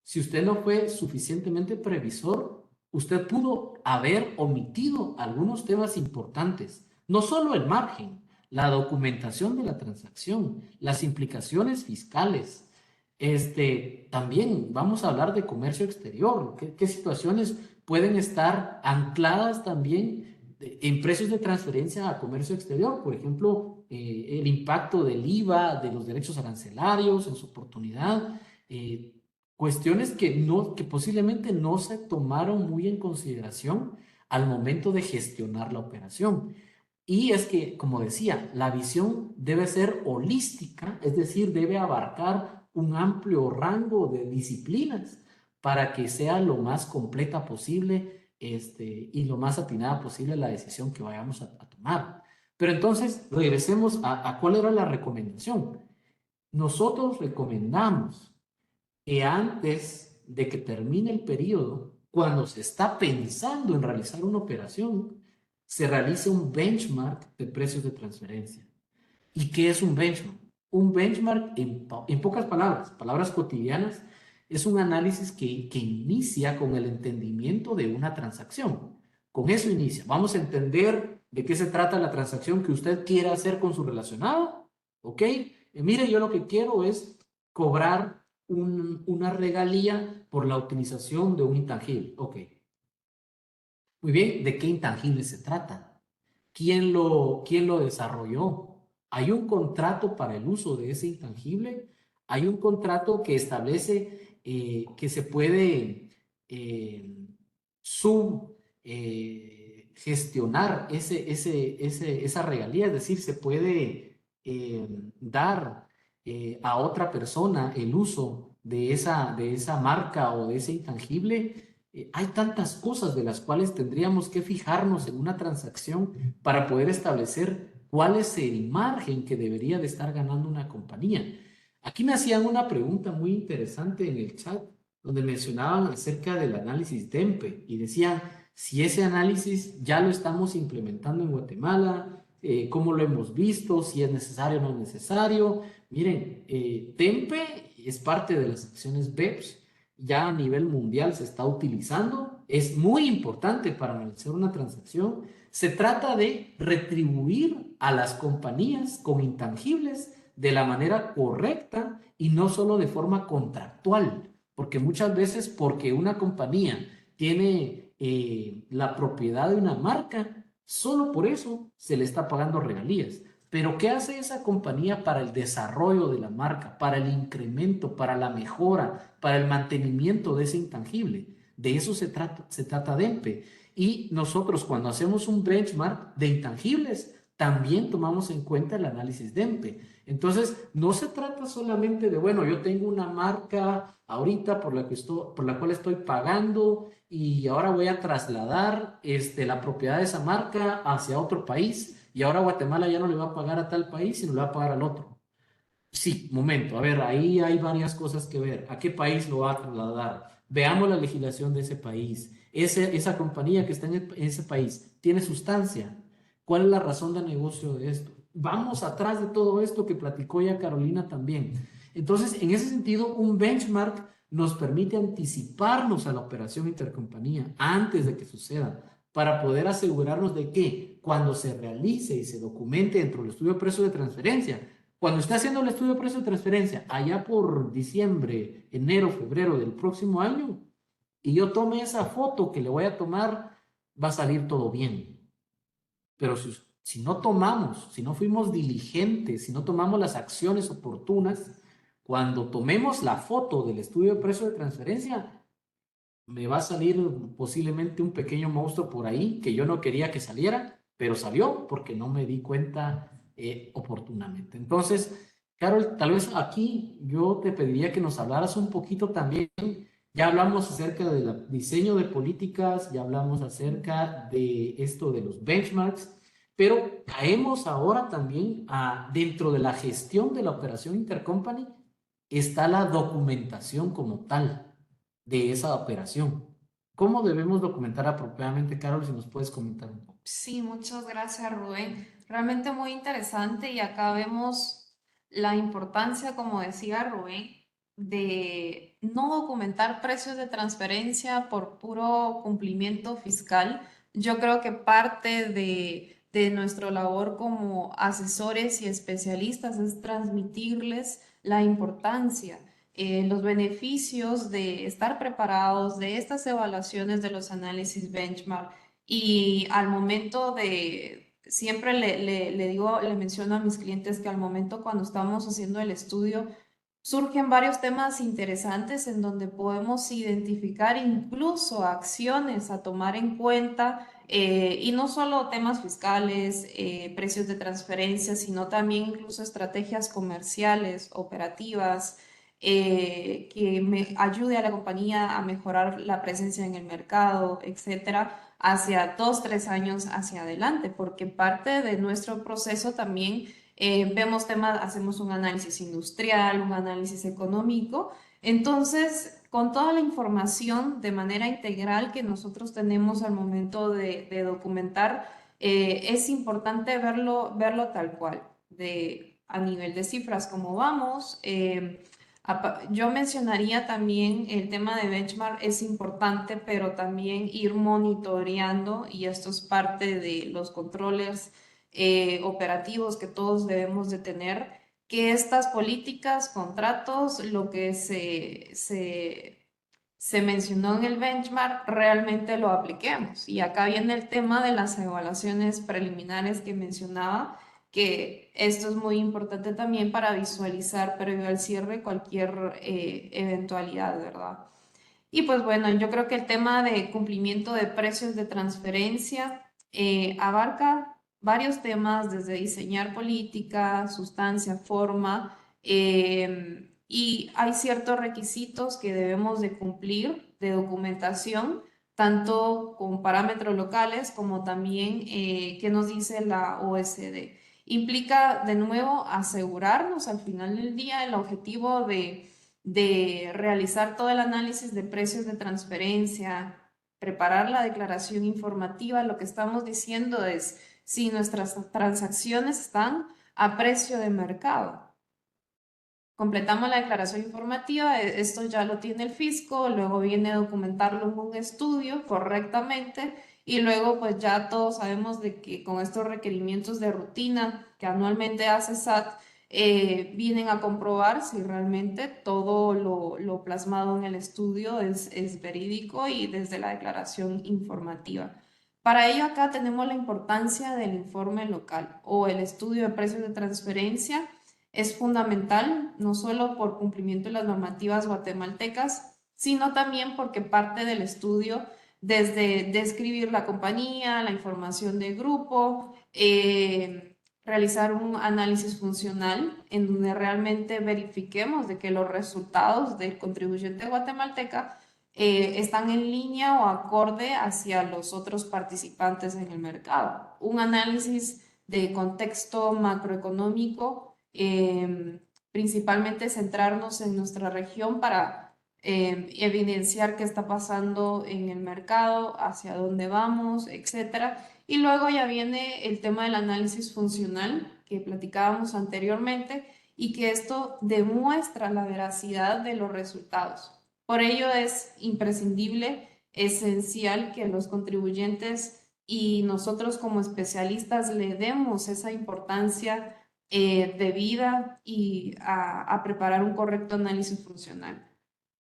[SPEAKER 3] Si usted no fue suficientemente previsor, usted pudo haber omitido algunos temas importantes, no solo el margen, la documentación de la transacción, las implicaciones fiscales. También vamos a hablar de comercio exterior, qué situaciones pueden estar ancladas también en precios de transferencia a comercio exterior, por ejemplo, el impacto del IVA, de los derechos arancelarios en su oportunidad, cuestiones que posiblemente no se tomaron muy en consideración al momento de gestionar la operación. Y es que, como decía, la visión debe ser holística, es decir, debe abarcar un amplio rango de disciplinas para que sea lo más completa posible y lo más atinada posible la decisión que vayamos a tomar. Pero entonces, regresemos a cuál era la recomendación. Nosotros recomendamos que antes de que termine el periodo, cuando se está pensando en realizar una operación, se realice un benchmark de precios de transferencia. ¿Y qué es un benchmark? Un benchmark, en pocas palabras, palabras cotidianas, es un análisis que inicia con el entendimiento de una transacción. Con eso inicia. Vamos a entender de qué se trata la transacción que usted quiere hacer con su relacionado. ¿Ok? Mire, yo lo que quiero es cobrar una regalía por la utilización de un intangible. Ok. Muy bien, ¿de qué intangible se trata? Quién lo desarrolló? ¿Hay un contrato para el uso de ese intangible? ¿Hay un contrato que establece que se puede sub gestionar esa regalía? Es decir, se puede dar a otra persona el uso de esa marca o de ese intangible. Hay tantas cosas de las cuales tendríamos que fijarnos en una transacción para poder establecer cuál es el margen que debería de estar ganando una compañía. Aquí me hacían una pregunta muy interesante en el chat, donde mencionaban acerca del análisis DEMPE y decían si ese análisis ya lo estamos implementando en Guatemala, cómo lo hemos visto, si es necesario o no es necesario. Miren, DEMPE es parte de las acciones BEPS, ya a nivel mundial se está utilizando, es muy importante para analizar una transacción. Se trata de retribuir a las compañías con intangibles de la manera correcta y no solo de forma contractual, porque muchas veces porque una compañía tiene la propiedad de una marca, solo por eso se le está pagando regalías. Pero ¿qué hace esa compañía para el desarrollo de la marca, para el incremento, para la mejora, para el mantenimiento de ese intangible? De eso se trata DEMPE. Y nosotros cuando hacemos un benchmark de intangibles, también tomamos en cuenta el análisis DEMPE. Entonces, no se trata solamente de, bueno, yo tengo una marca ahorita por la cual estoy pagando y ahora voy a trasladar la propiedad de esa marca hacia otro país y ahora Guatemala ya no le va a pagar a tal país, sino le va a pagar al otro. Sí, momento, a ver, ahí hay varias cosas que ver. ¿A qué país lo va a trasladar? Veamos la legislación de ese país. Esa compañía que está en ese país, ¿tiene sustancia? ¿Cuál es la razón de negocio de esto? Vamos atrás de todo esto que platicó ya Carolina también. Entonces, en ese sentido, un benchmark nos permite anticiparnos a la operación intercompañía antes de que suceda, para poder asegurarnos de que cuando se realice y se documente dentro del estudio de precio de transferencia, cuando esté haciendo el estudio de precio de transferencia, allá por diciembre, enero, febrero del próximo año, y yo tome esa foto que le voy a tomar, va a salir todo bien. Pero si no tomamos, si no fuimos diligentes, si no tomamos las acciones oportunas, cuando tomemos la foto del estudio de precio de transferencia, me va a salir posiblemente un pequeño monstruo por ahí que yo no quería que saliera, pero salió porque no me di cuenta oportunamente. Entonces, Carol, tal vez aquí yo te pediría que nos hablaras un poquito también. Ya hablamos acerca del diseño de políticas, ya hablamos acerca de esto de los benchmarks, pero caemos ahora también dentro de la gestión de la operación intercompany, está la documentación como tal de esa operación. ¿Cómo debemos documentar apropiadamente, Carol? Si nos puedes comentar un poco.
[SPEAKER 2] Sí, muchas gracias, Rubén. realmente muy interesante y acá vemos la importancia, como decía Rubén, de no documentar precios de transferencia por puro cumplimiento fiscal. Yo creo que parte de nuestra labor como asesores y especialistas es transmitirles la importancia, los beneficios de estar preparados, de estas evaluaciones de los análisis benchmark y al momento de, siempre le digo, le menciono a mis clientes que al momento cuando estamos haciendo el estudio, surgen varios temas interesantes en donde podemos identificar incluso acciones a tomar en cuenta y no solo temas fiscales, precios de transferencia, sino también incluso estrategias comerciales, operativas, que me ayude a la compañía a mejorar la presencia en el mercado, etcétera, hacia 2, 3 años hacia adelante, porque parte de nuestro proceso también vemos temas, hacemos un análisis industrial, un análisis económico. Entonces, con toda la información de manera integral que nosotros tenemos al momento de documentar, es importante verlo tal cual, a nivel de cifras, como vamos. Yo mencionaría también el tema de benchmark es importante, pero también ir monitoreando, y esto es parte de los controles operativos que todos debemos de tener, que estas políticas, contratos, lo que se mencionó en el benchmark, realmente lo apliquemos. Y acá viene el tema de las evaluaciones preliminares que mencionaba, que esto es muy importante también para visualizar previo al cierre cualquier eventualidad, ¿verdad? Y pues bueno, yo creo que el tema de cumplimiento de precios de transferencia abarca varios temas, desde diseñar política, sustancia, forma, y hay ciertos requisitos que debemos de cumplir de documentación, tanto con parámetros locales como también qué nos dice la OSD. Implica de nuevo asegurarnos al final del día el objetivo de realizar todo el análisis de precios de transferencia, preparar la declaración informativa. Lo que estamos diciendo es si nuestras transacciones están a precio de mercado. Completamos la declaración informativa, esto ya lo tiene el fisco, luego viene a documentarlo en un estudio correctamente y luego pues ya todos sabemos de que con estos requerimientos de rutina que anualmente hace SAT, vienen a comprobar si realmente todo lo plasmado en el estudio es verídico y desde la declaración informativa. Para ello acá tenemos la importancia del informe local o el estudio de precios de transferencia. Es fundamental, no solo por cumplimiento de las normativas guatemaltecas, sino también porque parte del estudio, desde describir la compañía, la información del grupo, realizar un análisis funcional en donde realmente verifiquemos de que los resultados del contribuyente guatemalteca están en línea o acorde hacia los otros participantes en el mercado. Un análisis de contexto macroeconómico, principalmente centrarnos en nuestra región para evidenciar qué está pasando en el mercado, hacia dónde vamos, etcétera. Y luego ya viene el tema del análisis funcional que platicábamos anteriormente y que esto demuestra la veracidad de los resultados. Por ello es imprescindible, esencial que los contribuyentes y nosotros como especialistas le demos esa importancia debida y a preparar un correcto análisis funcional.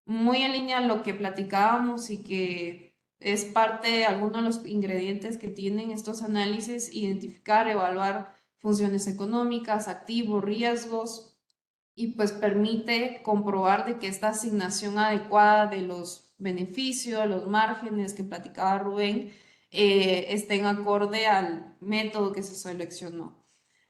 [SPEAKER 2] Muy en línea a lo que platicábamos y que es parte de algunos de los ingredientes que tienen estos análisis: identificar, evaluar funciones económicas, activos, riesgos, y pues permite comprobar de que esta asignación adecuada de los beneficios, los márgenes que platicaba Rubén, estén acorde al método que se seleccionó.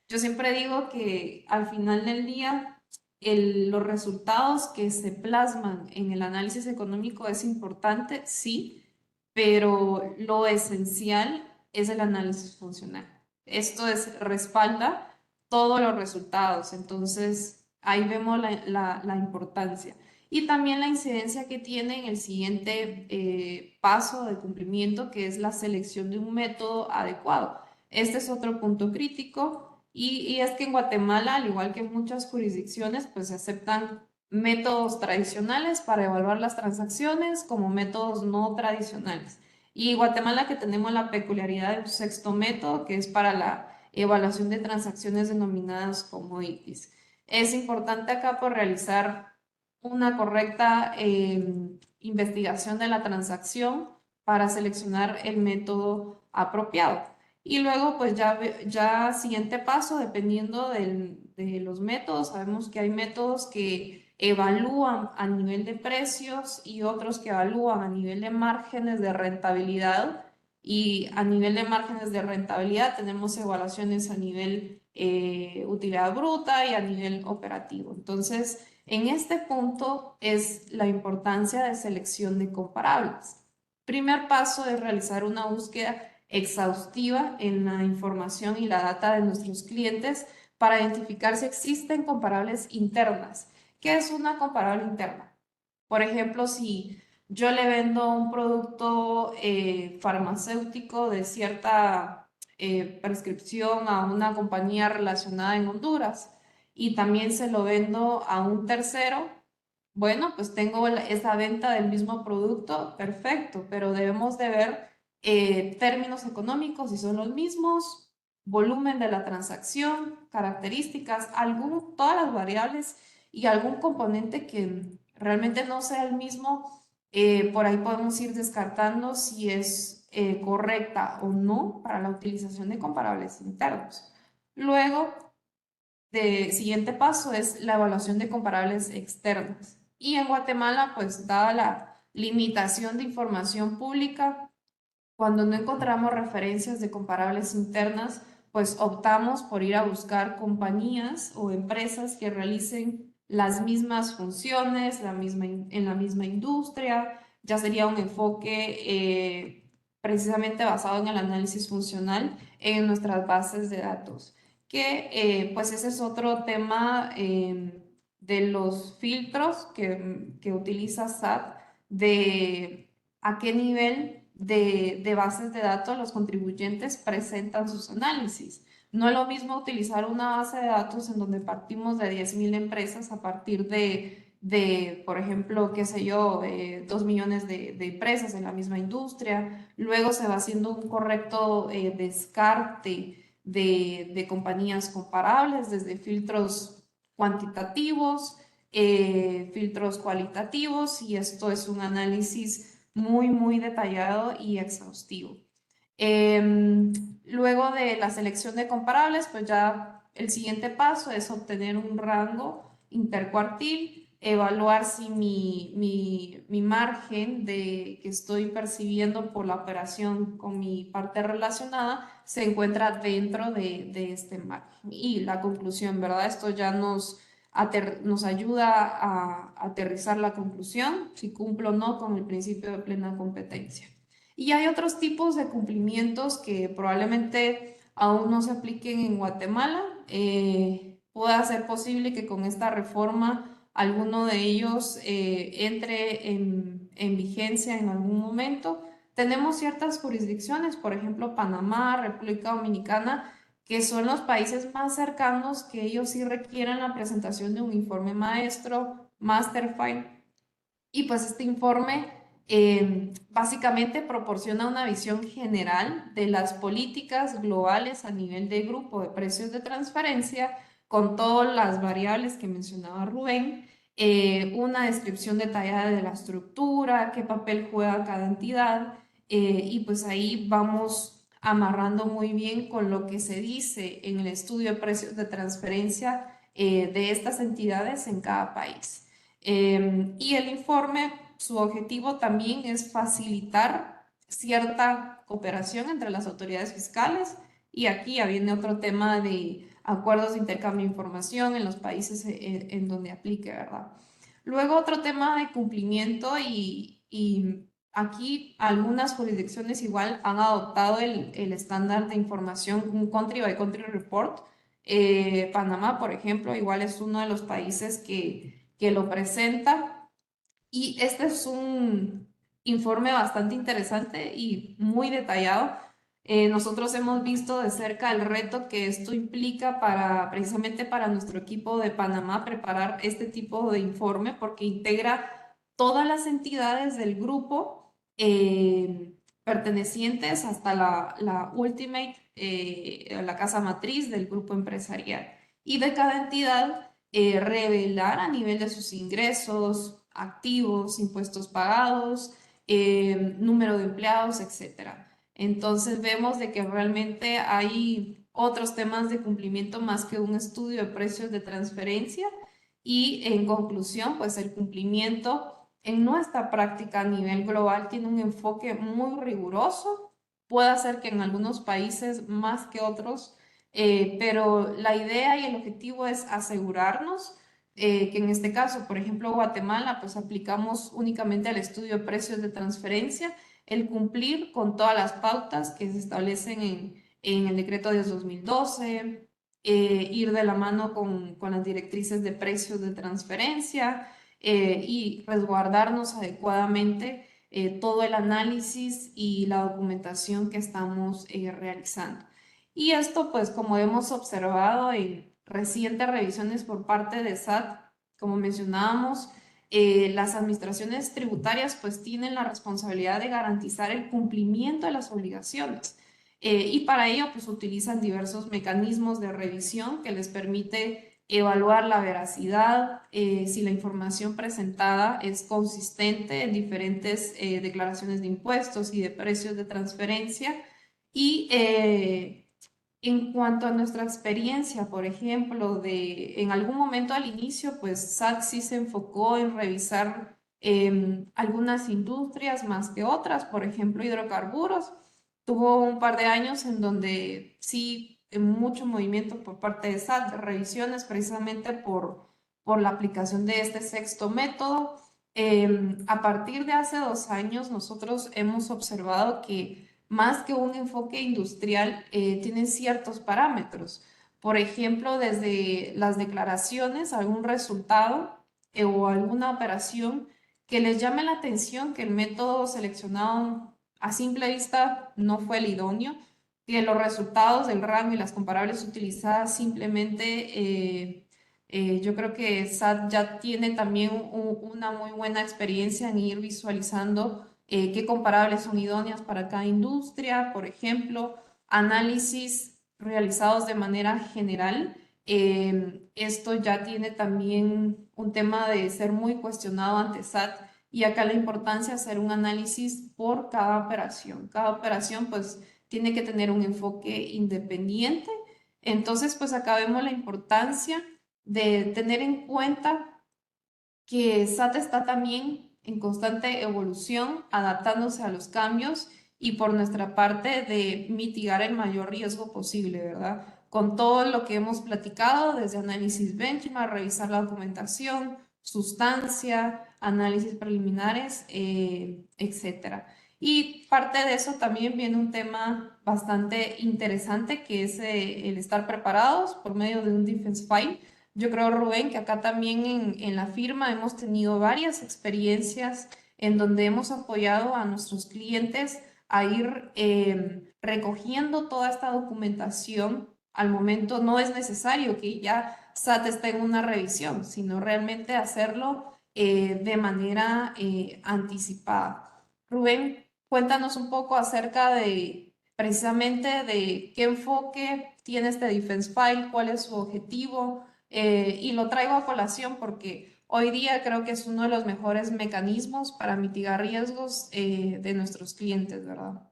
[SPEAKER 2] Yo siempre digo que al final del día, los resultados que se plasman en el análisis económico es importante, sí, pero lo esencial es el análisis funcional. Esto respalda todos los resultados, entonces ahí vemos la importancia. Y también la incidencia que tiene en el siguiente paso de cumplimiento, que es la selección de un método adecuado. Este es otro punto crítico y es que en Guatemala, al igual que en muchas jurisdicciones, pues se aceptan métodos tradicionales para evaluar las transacciones como métodos no tradicionales. Y Guatemala que tenemos la peculiaridad de un sexto método que es para la evaluación de transacciones denominadas commodities. Es importante acá por realizar una correcta investigación de la transacción para seleccionar el método apropiado. Y luego, pues ya siguiente paso, dependiendo de los métodos, sabemos que hay métodos que evalúan a nivel de precios y otros que evalúan a nivel de márgenes de rentabilidad. Y a nivel de márgenes de rentabilidad tenemos evaluaciones a nivel utilidad bruta y a nivel operativo. Entonces, en este punto es la importancia de selección de comparables. Primer paso es realizar una búsqueda exhaustiva en la información y la data de nuestros clientes para identificar si existen comparables internas. ¿Qué es una comparable interna? Por ejemplo, si yo le vendo un producto farmacéutico de cierta prescripción a una compañía relacionada en Honduras y también se lo vendo a un tercero, bueno, pues tengo esa venta del mismo producto, perfecto, pero debemos de ver términos económicos si son los mismos, volumen de la transacción, características, todas las variables y algún componente que realmente no sea el mismo, por ahí podemos ir descartando si es correcta o no para la utilización de comparables internos. Luego, siguiente paso es la evaluación de comparables externos. Y en Guatemala, pues dada la limitación de información pública, cuando no encontramos referencias de comparables internas, pues optamos por ir a buscar compañías o empresas que realicen las mismas funciones, en la misma industria. Ya sería un enfoque precisamente basado en el análisis funcional en nuestras bases de datos. Que pues ese es otro tema de los filtros que utiliza SAT de a qué nivel de bases de datos los contribuyentes presentan sus análisis. No es lo mismo utilizar una base de datos en donde partimos de 10.000 empresas a partir por ejemplo, qué sé yo, 2 millones de empresas en la misma industria. Luego se va haciendo un correcto descarte de compañías comparables desde filtros cuantitativos, filtros cualitativos, y esto es un análisis muy, muy detallado y exhaustivo. Luego de la selección de comparables, pues ya el siguiente paso es obtener un rango intercuartil, evaluar si mi margen que estoy percibiendo por la operación con mi parte relacionada se encuentra dentro de este margen. Y la conclusión, ¿verdad? Esto ya nos ayuda a aterrizar la conclusión, si cumplo o no con el principio de plena competencia. Y hay otros tipos de cumplimientos que probablemente aún no se apliquen en Guatemala. Pueda ser posible que con esta reforma alguno de ellos entre en vigencia en algún momento. Tenemos ciertas jurisdicciones, por ejemplo, Panamá, República Dominicana, que son los países más cercanos que ellos sí requieren la presentación de un informe maestro, Master File. Y pues este informe básicamente proporciona una visión general de las políticas globales a nivel de grupo de precios de transferencia con todas las variables que mencionaba Rubén, una descripción detallada de la estructura, qué papel juega cada entidad, y pues ahí vamos amarrando muy bien con lo que se dice en el estudio de precios de transferencia de estas entidades en cada país. Y el informe, su objetivo también es facilitar cierta cooperación entre las autoridades fiscales, y aquí ya viene otro tema de acuerdos de intercambio de información en los países en donde aplique, ¿verdad? Luego otro tema de cumplimiento y aquí algunas jurisdicciones igual han adoptado el estándar de información, un country by country report. Panamá, por ejemplo, igual es uno de los países que lo presenta, y este es un informe bastante interesante y muy detallado Nosotros hemos visto de cerca el reto que esto implica precisamente para nuestro equipo de Panamá preparar este tipo de informe porque integra todas las entidades del grupo pertenecientes hasta la Ultimate, la casa matriz del grupo empresarial. Y de cada entidad revelar a nivel de sus ingresos, activos, impuestos pagados, número de empleados, etcétera. Entonces vemos de que realmente hay otros temas de cumplimiento más que un estudio de precios de transferencia y en conclusión, pues el cumplimiento en nuestra práctica a nivel global tiene un enfoque muy riguroso. Puede ser que en algunos países más que otros, pero la idea y el objetivo es asegurarnos que en este caso, por ejemplo, Guatemala, pues aplicamos únicamente al estudio de precios de transferencia el cumplir con todas las pautas que se establecen en el decreto de 2012, ir de la mano con las directrices de precios de transferencia y resguardarnos adecuadamente todo el análisis y la documentación que estamos realizando. Y esto, pues, como hemos observado en recientes revisiones por parte de SAT, como mencionábamos, las administraciones tributarias pues tienen la responsabilidad de garantizar el cumplimiento de las obligaciones y para ello pues utilizan diversos mecanismos de revisión que les permite evaluar la veracidad, si la información presentada es consistente en diferentes declaraciones de impuestos y de precios de transferencia y en cuanto a nuestra experiencia, por ejemplo, en algún momento al inicio, pues SAT sí se enfocó en revisar algunas industrias más que otras, por ejemplo, hidrocarburos. Tuvo un par de años en donde sí, mucho movimiento por parte de SAT, de revisiones precisamente por la aplicación de este sexto método. A partir de hace 2 años, nosotros hemos observado que más que un enfoque industrial, tienen ciertos parámetros. Por ejemplo, desde las declaraciones, algún resultado o alguna operación que les llame la atención que el método seleccionado a simple vista no fue el idóneo, que los resultados del rango y las comparables utilizadas simplemente, yo creo que SAT ya tiene también una muy buena experiencia en ir visualizando qué comparables son idóneas para cada industria, por ejemplo, análisis realizados de manera general. Esto ya tiene también un tema de ser muy cuestionado ante SAT y acá la importancia de hacer un análisis por cada operación. Cada operación pues tiene que tener un enfoque independiente. Entonces pues acá vemos la importancia de tener en cuenta que SAT está también en constante evolución, adaptándose a los cambios y por nuestra parte de mitigar el mayor riesgo posible, ¿verdad? Con todo lo que hemos platicado, desde análisis benchmark, revisar la documentación, sustancia, análisis preliminares, etcétera. Y parte de eso también viene un tema bastante interesante que es el estar preparados por medio de un defense file. Yo creo, Rubén, que acá también en la firma hemos tenido varias experiencias en donde hemos apoyado a nuestros clientes a ir recogiendo toda esta documentación. Al momento no es necesario que ya SAT esté en una revisión, sino realmente hacerlo de manera anticipada. Rubén, cuéntanos un poco acerca de precisamente de qué enfoque tiene este Defense File, cuál es su objetivo y lo traigo a colación porque hoy día creo que es uno de los mejores mecanismos para mitigar riesgos de nuestros clientes, ¿verdad?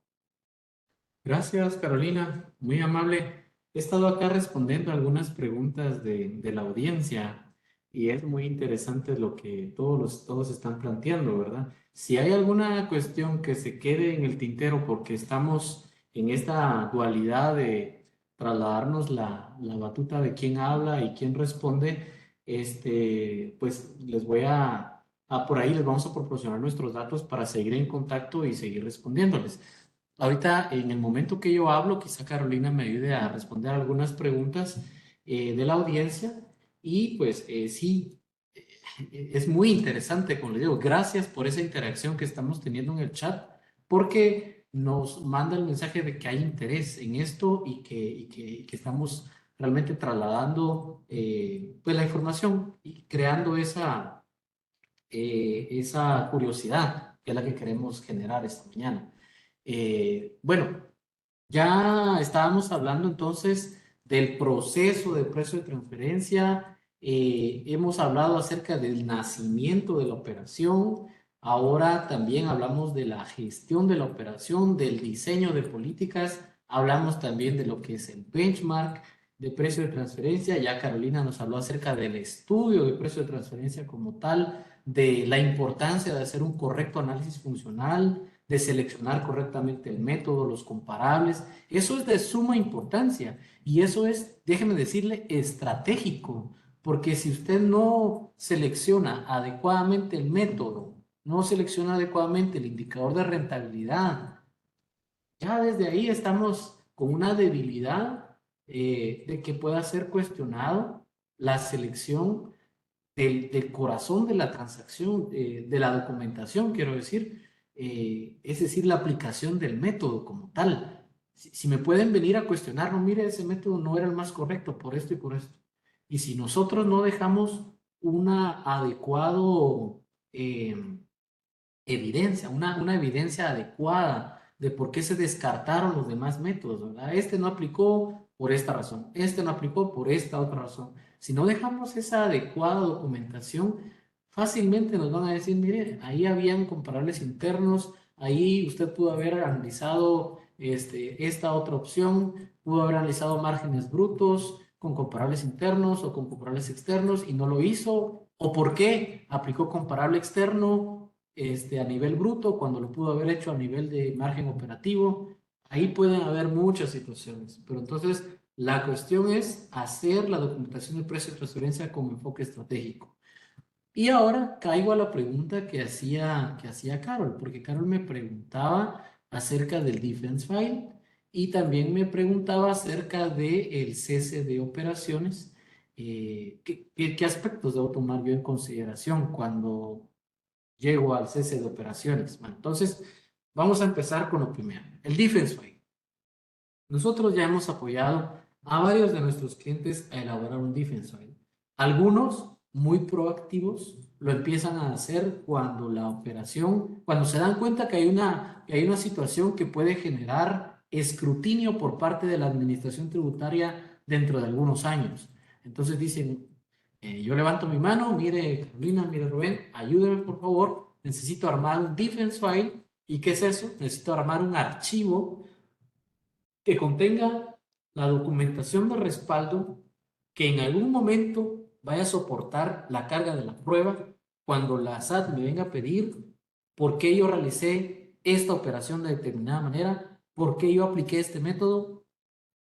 [SPEAKER 1] Gracias, Carolina, muy amable. He estado acá respondiendo algunas preguntas de la audiencia y es muy interesante lo que todos están planteando, ¿verdad? Si hay alguna cuestión que se quede en el tintero porque estamos en esta dualidad de trasladarnos la batuta de quién habla y quién responde, pues por ahí les vamos a proporcionar nuestros datos para seguir en contacto y seguir respondiéndoles. Ahorita, en el momento que yo hablo, quizá Carolina me ayude a responder algunas preguntas de la audiencia y pues sí, es muy interesante, como le digo, gracias por esa interacción que estamos teniendo en el chat, porque
[SPEAKER 3] nos manda el mensaje de que hay interés en esto y que estamos realmente trasladando pues la información y creando esa curiosidad que es la que queremos generar esta mañana. Bueno, ya estábamos hablando entonces del proceso de precio de transferencia. Hemos hablado acerca del nacimiento de la operación. Ahora también hablamos de la gestión de la operación, del diseño de políticas. Hablamos también de lo que es el benchmark de precio de transferencia. Ya Carolina nos habló acerca del estudio de precio de transferencia como tal, de la importancia de hacer un correcto análisis funcional, de seleccionar correctamente el método, los comparables. Eso es de suma importancia y eso es, déjeme decirle, estratégico, porque si usted no selecciona adecuadamente el método, no selecciona adecuadamente el indicador de rentabilidad, ya desde ahí estamos con una debilidad de que pueda ser cuestionado la selección del corazón de la transacción, de la documentación, quiero decir, es decir, la aplicación del método como tal. Si me pueden venir a cuestionar, no, mire, ese método no era el más correcto por esto y por esto. Y si nosotros no dejamos una adecuado evidencia, una evidencia adecuada de por qué se descartaron los demás métodos, ¿verdad? Este no aplicó por esta razón, este no aplicó por esta otra razón. Si no dejamos esa adecuada documentación, fácilmente nos van a decir, mire, ahí habían comparables internos, ahí usted pudo haber analizado esta otra opción, pudo haber analizado márgenes brutos con comparables internos o con comparables externos y no lo hizo, o por qué aplicó comparable externo a nivel bruto cuando lo pudo haber hecho a nivel de margen operativo. Ahí pueden haber muchas situaciones, pero entonces la cuestión es hacer la documentación de precio de transferencia con enfoque estratégico. Y ahora caigo a la pregunta que hacía Carol, porque Carol me preguntaba acerca del defense file y también me preguntaba acerca del cese de operaciones. ¿Qué aspectos debo tomar yo en consideración cuando llego al cese de operaciones? Bueno, entonces vamos a empezar con lo primero, el defense file. Nosotros ya hemos apoyado a varios de nuestros clientes a elaborar un defense file. Algunos muy proactivos lo empiezan a hacer cuando la operación, cuando se dan cuenta que hay una situación que puede generar escrutinio por parte de la administración tributaria dentro de algunos años. Entonces dicen, yo levanto mi mano, mire Carolina, mire Rubén, ayúdenme por favor, necesito armar un defense file. ¿Y qué es eso? Necesito armar un archivo que contenga la documentación de respaldo que en algún momento vaya a soportar la carga de la prueba cuando la SAT me venga a pedir por qué yo realicé esta operación de determinada manera, por qué yo apliqué este método,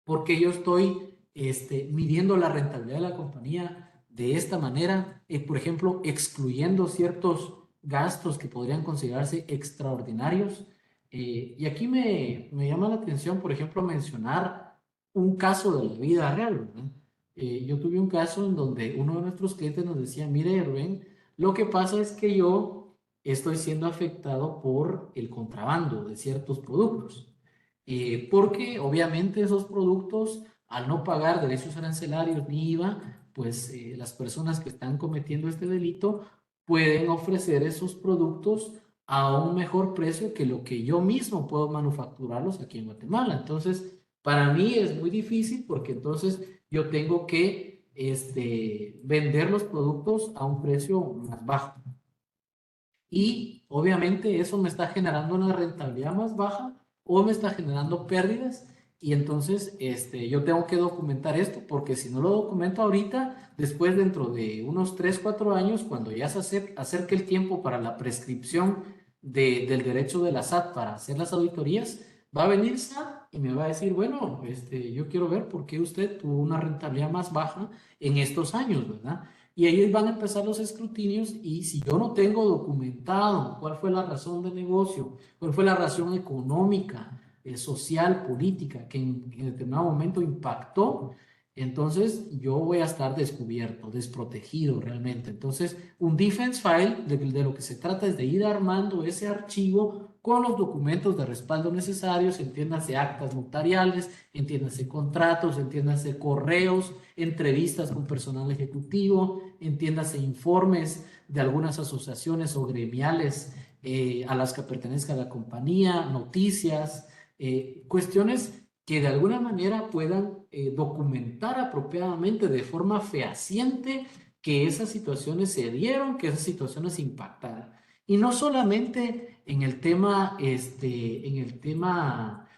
[SPEAKER 3] por qué yo estoy midiendo la rentabilidad de la compañía de esta manera, por ejemplo, excluyendo ciertos gastos que podrían considerarse extraordinarios. Y aquí me llama la atención, por ejemplo, mencionar un caso de la vida real, ¿verdad? Yo tuve un caso en donde uno de nuestros clientes nos decía, mire, Rubén, lo que pasa es que yo estoy siendo afectado por el contrabando de ciertos productos. Porque obviamente esos productos, al no pagar derechos arancelarios ni IVA, pues las personas que están cometiendo este delito pueden ofrecer esos productos a un mejor precio que lo que yo mismo puedo manufacturarlos aquí en Guatemala. Entonces, para mí es muy difícil porque entonces yo tengo que vender los productos a un precio más bajo. Y obviamente eso me está generando una rentabilidad más baja o me está generando pérdidas. Y entonces yo tengo que documentar esto porque si no lo documento ahorita, después dentro de unos 3, 4 años, cuando ya se acerque el tiempo para la prescripción del derecho de la SAT para hacer las auditorías, va a venir SAT y me va a decir, bueno, yo quiero ver por qué usted tuvo una rentabilidad más baja en estos años, ¿verdad? Y ahí van a empezar los escrutinios y si yo no tengo documentado cuál fue la razón de negocio, cuál fue la razón económica, social, política, que en determinado momento impactó entonces yo voy a estar descubierto, desprotegido realmente. Entonces, un defense file de lo que se trata es de ir armando ese archivo con los documentos de respaldo necesarios, entiéndase actas notariales, entiéndase contratos, entiéndase correos, entrevistas con personal ejecutivo, entiéndase informes de algunas asociaciones o gremiales a las que pertenezca la compañía, noticias, cuestiones que de alguna manera puedan documentar apropiadamente de forma fehaciente que esas situaciones se dieron, que esas situaciones impactaron. Y no solamente en el tema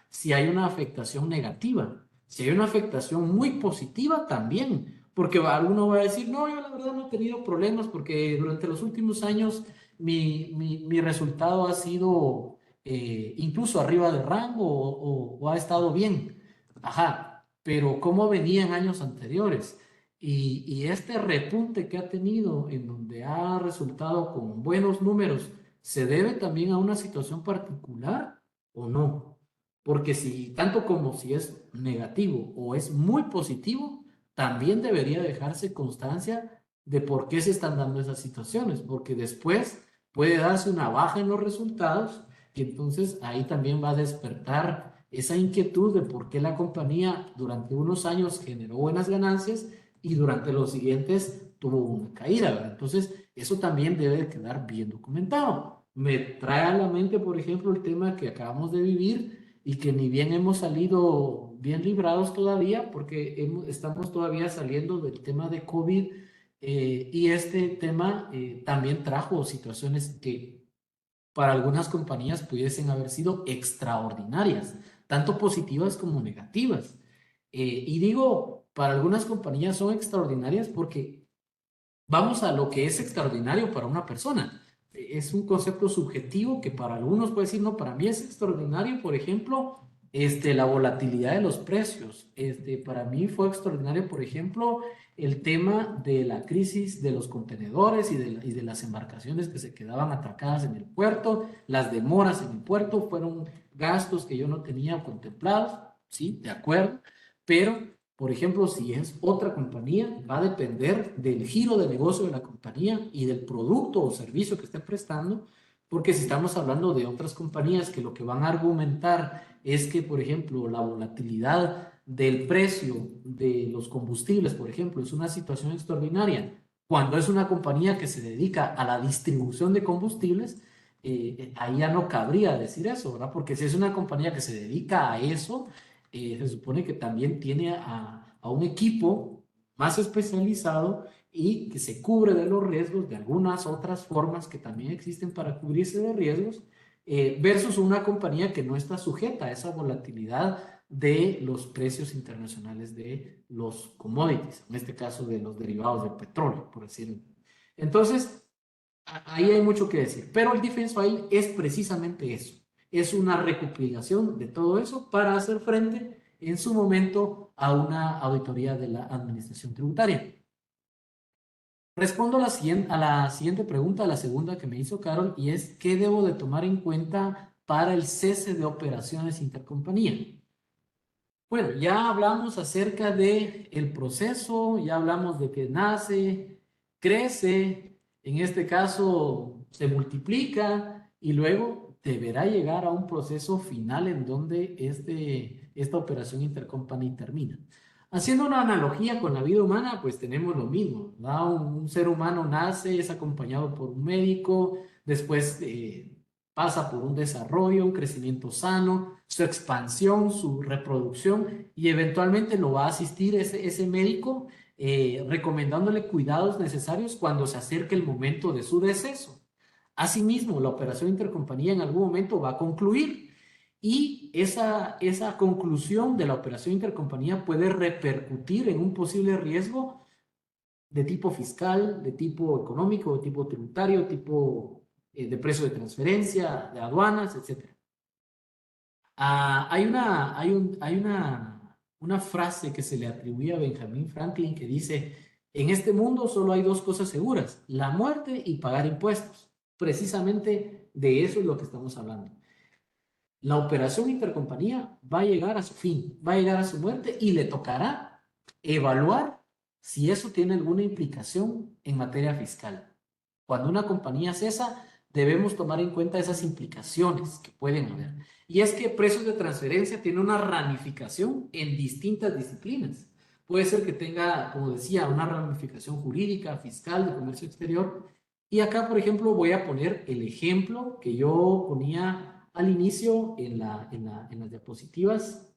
[SPEAKER 3] si hay una afectación negativa, si hay una afectación muy positiva también, porque alguno va a decir, no, yo la verdad no he tenido problemas porque durante los últimos años mi resultado ha sido incluso arriba de rango o ha estado bien. Ajá, pero ¿cómo venía en años anteriores? Y este repunte que ha tenido en donde ha resultado con buenos números, ¿se debe también a una situación particular o no? Porque si, tanto como si es negativo o es muy positivo, también debería dejarse constancia de por qué se están dando esas situaciones, porque después puede darse una baja en los resultados y entonces ahí también va a despertar esa inquietud de por qué la compañía durante unos años generó buenas ganancias y durante los siguientes tuvo una caída, ¿verdad? Entonces, eso también debe quedar bien documentado. Me trae a la mente, por ejemplo, el tema que acabamos de vivir y que ni bien hemos salido bien librados todavía, porque estamos todavía saliendo del tema de COVID y este tema también trajo situaciones que para algunas compañías pudiesen haber sido extraordinarias, tanto positivas como negativas. Y digo, para algunas compañías son extraordinarias porque vamos a lo que es extraordinario para una persona. Es un concepto subjetivo que para algunos puede decir, no, para mí es extraordinario, por ejemplo, la volatilidad de los precios. Para mí fue extraordinario, por ejemplo, el tema de la crisis de los contenedores y de las embarcaciones que se quedaban atracadas en el puerto. Las demoras en el puerto fueron gastos que yo no tenía contemplados, sí, de acuerdo, pero por ejemplo, si es otra compañía, va a depender del giro de negocio de la compañía y del producto o servicio que esté prestando, porque si estamos hablando de otras compañías que lo que van a argumentar es que, por ejemplo, la volatilidad del precio de los combustibles, por ejemplo, es una situación extraordinaria, cuando es una compañía que se dedica a la distribución de combustibles, ahí ya no cabría decir eso, ¿verdad? Porque si es una compañía que se dedica a eso, se supone que también tiene a un equipo más especializado y que se cubre de los riesgos de algunas otras formas que también existen para cubrirse de riesgos, versus una compañía que no está sujeta a esa volatilidad de los precios internacionales de los commodities, en este caso de los derivados del petróleo, por decirlo. Entonces, ahí hay mucho que decir, pero el Defense File es precisamente eso. Es una recopilación de todo eso para hacer frente en su momento a una auditoría de la Administración Tributaria. Respondo a la siguiente pregunta, a la segunda que me hizo Carol, y es, ¿qué debo de tomar en cuenta para el cese de operaciones intercompañía? Bueno, ya hablamos acerca de el proceso, ya hablamos de que nace, crece, en este caso se multiplica y luego deberá llegar a un proceso final en donde esta operación intercompany termina. Haciendo una analogía con la vida humana, pues tenemos lo mismo, ¿verdad? Un ser humano nace, es acompañado por un médico, después pasa por un desarrollo, un crecimiento sano, su expansión, su reproducción y eventualmente lo va a asistir ese médico recomendándole cuidados necesarios cuando se acerque el momento de su deceso. Asimismo, la operación intercompañía en algún momento va a concluir y esa conclusión de la operación intercompañía puede repercutir en un posible riesgo de tipo fiscal, de tipo económico, de tipo tributario, tipo de precio de transferencia, de aduanas, etc. Hay una frase que se le atribuye a Benjamin Franklin que dice, en este mundo solo hay dos cosas seguras, la muerte y pagar impuestos. Precisamente de eso es lo que estamos hablando. La operación intercompañía va a llegar a su fin, va a llegar a su muerte y le tocará evaluar si eso tiene alguna implicación en materia fiscal. Cuando una compañía cesa, debemos tomar en cuenta esas implicaciones que pueden haber. Y es que precios de transferencia tiene una ramificación en distintas disciplinas. Puede ser que tenga, como decía, una ramificación jurídica, fiscal, de comercio exterior. Y acá, por ejemplo, voy a poner el ejemplo que yo ponía al inicio en las diapositivas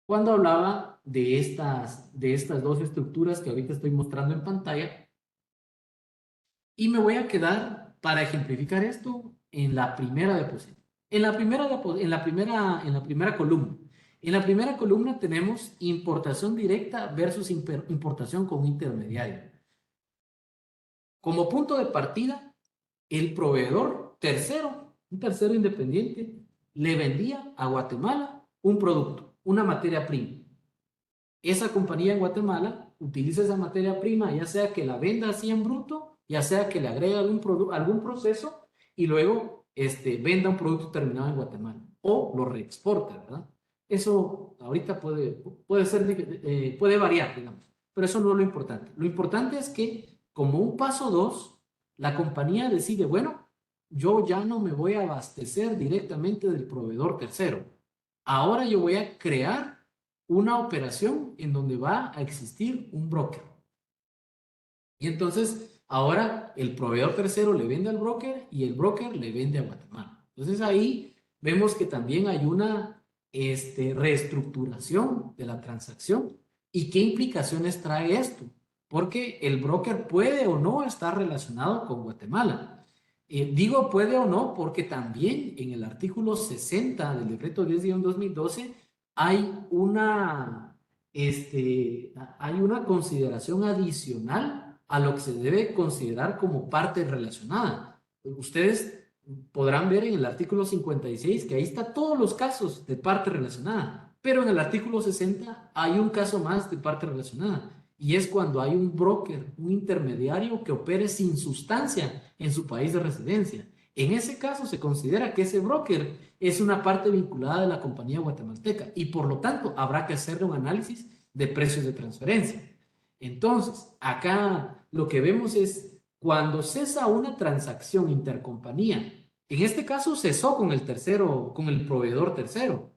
[SPEAKER 3] cuando hablaba de estas dos estructuras que ahorita estoy mostrando en pantalla. Y me voy a quedar, para ejemplificar esto, en la primera diapositiva. En la primera columna. En la primera columna tenemos importación directa versus importación con un intermediario. Como punto de partida, el proveedor tercero, un tercero independiente, le vendía a Guatemala un producto, una materia prima. Esa compañía en Guatemala utiliza esa materia prima, ya sea que la venda así en bruto, ya sea que le agregue algún proceso y luego venda un producto terminado en Guatemala o lo reexporte, ¿verdad? Eso ahorita puede variar, digamos, pero eso no es lo importante. Lo importante es que como un paso 2, la compañía decide, bueno, yo ya no me voy a abastecer directamente del proveedor tercero. Ahora yo voy a crear una operación en donde va a existir un broker. Y entonces, ahora el proveedor tercero le vende al broker y el broker le vende a Guatemala. Entonces, ahí vemos que también hay una reestructuración de la transacción. ¿Y qué implicaciones trae esto? Porque el broker puede o no estar relacionado con Guatemala. Digo puede o no porque también en el artículo 60 del decreto 10-2012 hay hay una consideración adicional a lo que se debe considerar como parte relacionada. Ustedes podrán ver en el artículo 56 que ahí está todos los casos de parte relacionada, pero en el artículo 60 hay un caso más de parte relacionada y es cuando hay un broker, un intermediario que opere sin sustancia en su país de residencia. En ese caso se considera que ese broker es una parte vinculada de la compañía guatemalteca y por lo tanto habrá que hacerle un análisis de precios de transferencia. Entonces, acá lo que vemos es cuando cesa una transacción intercompañía, en este caso cesó con el tercero, con el proveedor tercero,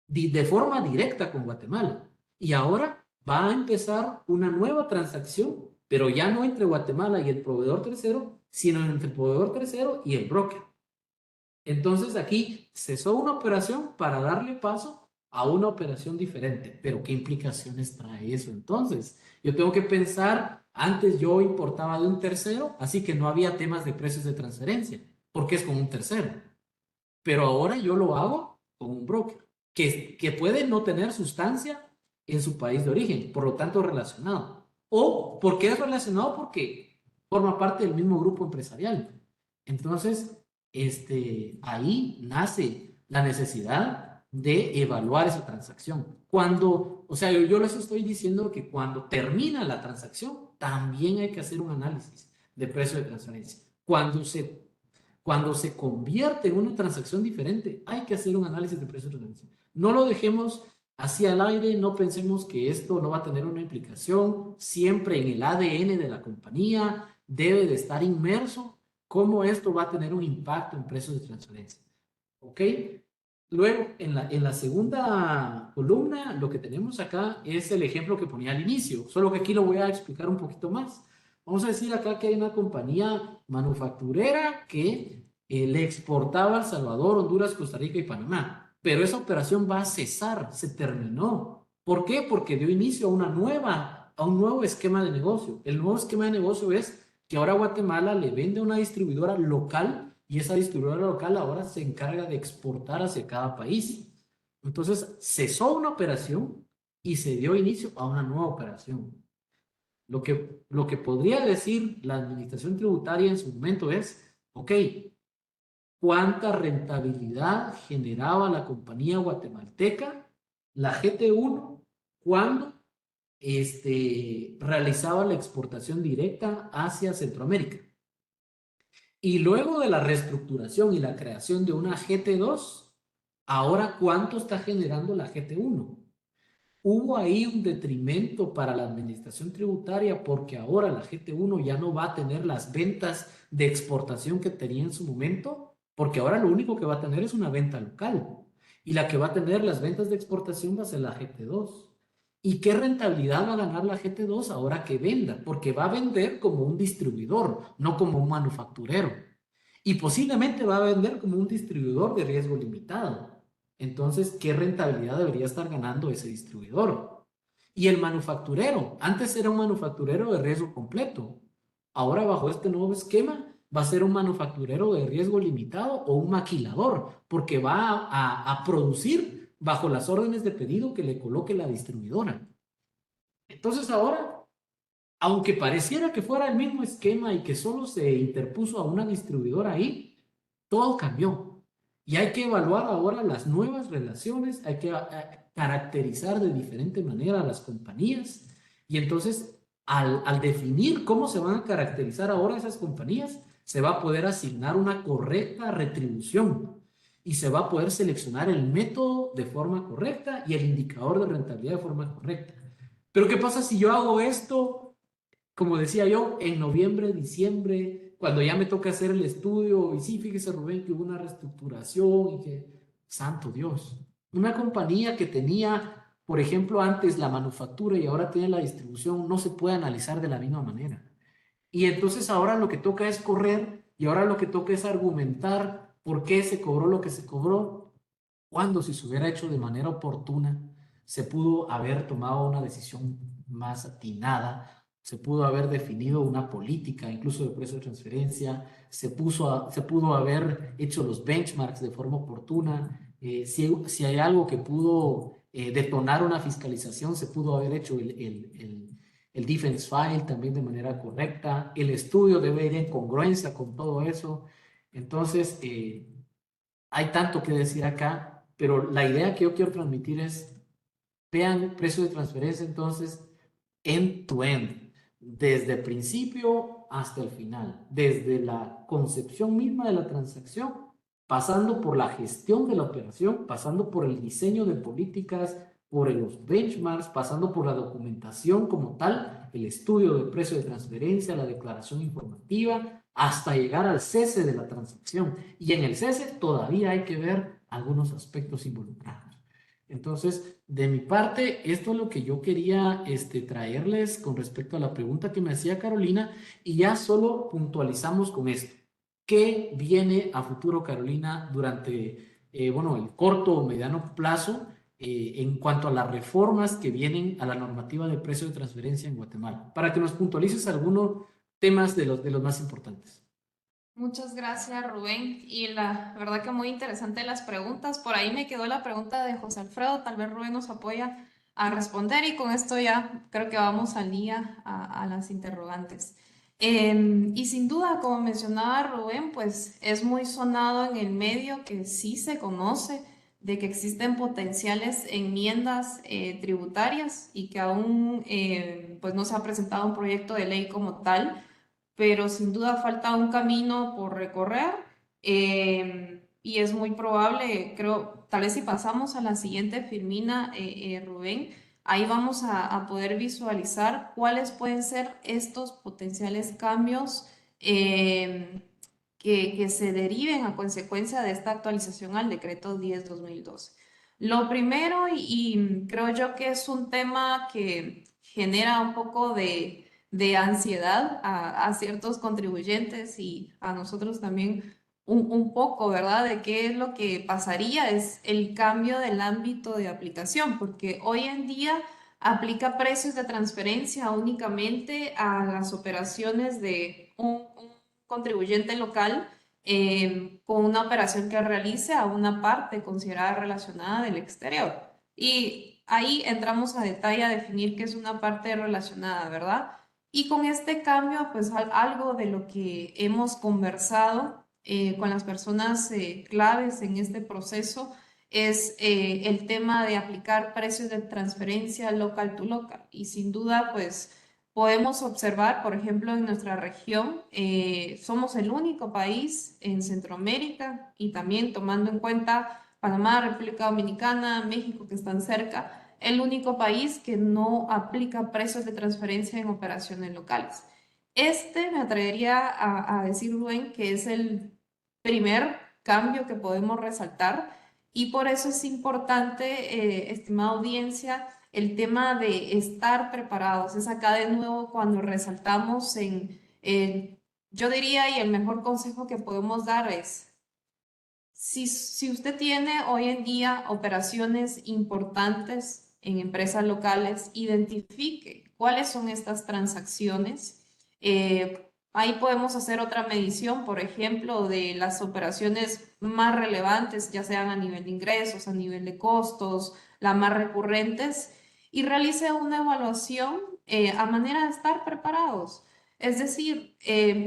[SPEAKER 3] de forma directa con Guatemala. Y ahora va a empezar una nueva transacción, pero ya no entre Guatemala y el proveedor tercero, sino entre el proveedor tercero y el broker. Entonces aquí cesó una operación para darle paso a una operación diferente. Pero ¿qué implicaciones trae eso entonces? Yo tengo que pensar, antes yo importaba de un tercero, así que no había temas de precios de transferencia, porque es con un tercero. Pero ahora yo lo hago con un broker, que puede no tener sustancia en su país de origen, por lo tanto relacionado. O porque es relacionado porque forma parte del mismo grupo empresarial. Entonces, ahí nace la necesidad de evaluar esa transacción. O sea, yo les estoy diciendo que cuando termina la transacción, también hay que hacer un análisis de precio de transferencia. Cuando se convierte en una transacción diferente, hay que hacer un análisis de precio de transferencia. No lo dejemos así al aire, no pensemos que esto no va a tener una implicación. Siempre en el ADN de la compañía debe de estar inmerso cómo esto va a tener un impacto en precios de transferencia. ¿Ok? Luego, en la segunda columna, lo que tenemos acá es el ejemplo que ponía al inicio, solo que aquí lo voy a explicar un poquito más. Vamos a decir acá que hay una compañía manufacturera que le exportaba a El Salvador, Honduras, Costa Rica y Panamá, pero esa operación va a cesar, se terminó. ¿Por qué? Porque dio inicio a un nuevo esquema de negocio. El nuevo esquema de negocio es que ahora Guatemala le vende a una distribuidora local y esa distribuidora local ahora se encarga de exportar hacia cada país. Entonces cesó una operación y se dio inicio a una nueva operación. Lo que podría decir la administración tributaria en su momento es, ok, ¿cuánta rentabilidad generaba la compañía guatemalteca, la GT1, cuando realizaba la exportación directa hacia Centroamérica? Y luego de la reestructuración y la creación de una GT2, ahora ¿cuánto está generando la GT1? hubo ahí un detrimento para la administración tributaria porque ahora la GT1 ya no va a tener las ventas de exportación que tenía en su momento, porque ahora lo único que va a tener es una venta local. Y la que va a tener las ventas de exportación va a ser la GT2. ¿Y qué rentabilidad va a ganar la GT2 ahora que venda? Porque va a vender como un distribuidor, no como un manufacturero. Y posiblemente va a vender como un distribuidor de riesgo limitado. Entonces, ¿qué rentabilidad debería estar ganando ese distribuidor? Y el manufacturero, antes era un manufacturero de riesgo completo. Ahora, bajo este nuevo esquema, va a ser un manufacturero de riesgo limitado o un maquilador, porque va a producir bajo las órdenes de pedido que le coloque la distribuidora. Entonces, ahora, aunque pareciera que fuera el mismo esquema y que solo se interpuso a una distribuidora ahí, todo cambió. Y hay que evaluar ahora las nuevas relaciones, hay que caracterizar de diferente manera a las compañías. Y entonces, al definir cómo se van a caracterizar ahora esas compañías, se va a poder asignar una correcta retribución y se va a poder seleccionar el método de forma correcta y el indicador de rentabilidad de forma correcta. Pero ¿qué pasa si yo hago esto, como decía yo, en noviembre, diciembre, cuando ya me toca hacer el estudio? Y sí, fíjese Rubén que hubo una reestructuración y que, santo Dios, una compañía que tenía, por ejemplo, antes la manufactura y ahora tiene la distribución, no se puede analizar de la misma manera. Y entonces ahora lo que toca es correr y ahora lo que toca es argumentar por qué se cobró lo que se cobró, cuando si se hubiera hecho de manera oportuna, se pudo haber tomado una decisión más atinada, se pudo haber definido una política, incluso de precio de transferencia, se pudo haber hecho los benchmarks de forma oportuna. Si hay algo que pudo detonar una fiscalización, se pudo haber hecho el defense file también de manera correcta. El estudio debe ir en congruencia con todo eso. Entonces, hay tanto que decir acá, pero la idea que yo quiero transmitir es, vean precio de transferencia entonces end to end, desde el principio hasta el final, desde la concepción misma de la transacción, pasando por la gestión de la operación, pasando por el diseño de políticas, por los benchmarks, pasando por la documentación como tal, el estudio de precio de transferencia, la declaración informativa, hasta llegar al cese de la transacción. Y en el cese todavía hay que ver algunos aspectos involucrados. Entonces, de mi parte, esto es lo que yo quería traerles con respecto a la pregunta que me hacía Carolina, y ya solo puntualizamos con esto. ¿Qué viene a futuro, Carolina, durante bueno, el corto o mediano plazo en cuanto a las reformas que vienen a la normativa de precio de transferencia en Guatemala? Para que nos puntualices algunos temas de los más importantes.
[SPEAKER 2] Muchas gracias, Rubén. Y la verdad que muy interesante las preguntas. Por ahí me quedó la pregunta de José Alfredo. Tal vez Rubén nos apoya a responder y con esto ya creo que vamos al día a las interrogantes. Y sin duda, como mencionaba Rubén, pues es muy sonado en el medio que sí se conoce de que existen potenciales enmiendas tributarias y que aún pues no se ha presentado un proyecto de ley como tal, pero sin duda falta un camino por recorrer, y es muy probable, creo, tal vez si pasamos a la siguiente filmina, Rubén, ahí vamos a poder visualizar cuáles pueden ser estos potenciales cambios que se deriven a consecuencia de esta actualización al decreto 10/2012. Lo primero, y creo yo que es un tema que genera un poco de ansiedad a ciertos contribuyentes y a nosotros también un poco, ¿verdad? De qué es lo que pasaría, es el cambio del ámbito de aplicación, porque hoy en día aplica precios de transferencia únicamente a las operaciones de un contribuyente local con una operación que realice a una parte considerada relacionada del exterior. Y ahí entramos a detalle a definir qué es una parte relacionada, ¿verdad? Y con este cambio, pues algo de lo que hemos conversado con las personas claves en este proceso es el tema de aplicar precios de transferencia local to local. Y sin duda, pues podemos observar, por ejemplo, en nuestra región, somos el único país en Centroamérica y también tomando en cuenta Panamá, República Dominicana, México, que están cerca, el único país que no aplica precios de transferencia en operaciones locales. Me atrevería a decir, Rubén, que es el primer cambio que podemos resaltar y por eso es importante, estimada audiencia, el tema de estar preparados. Es acá de nuevo cuando resaltamos yo diría, y el mejor consejo que podemos dar es, si usted tiene hoy en día operaciones importantes en empresas locales, identifique cuáles son estas transacciones. Ahí podemos hacer otra medición, por ejemplo, de las operaciones más relevantes, ya sean a nivel de ingresos, a nivel de costos, las más recurrentes, y realice una evaluación a manera de estar preparados. Es decir,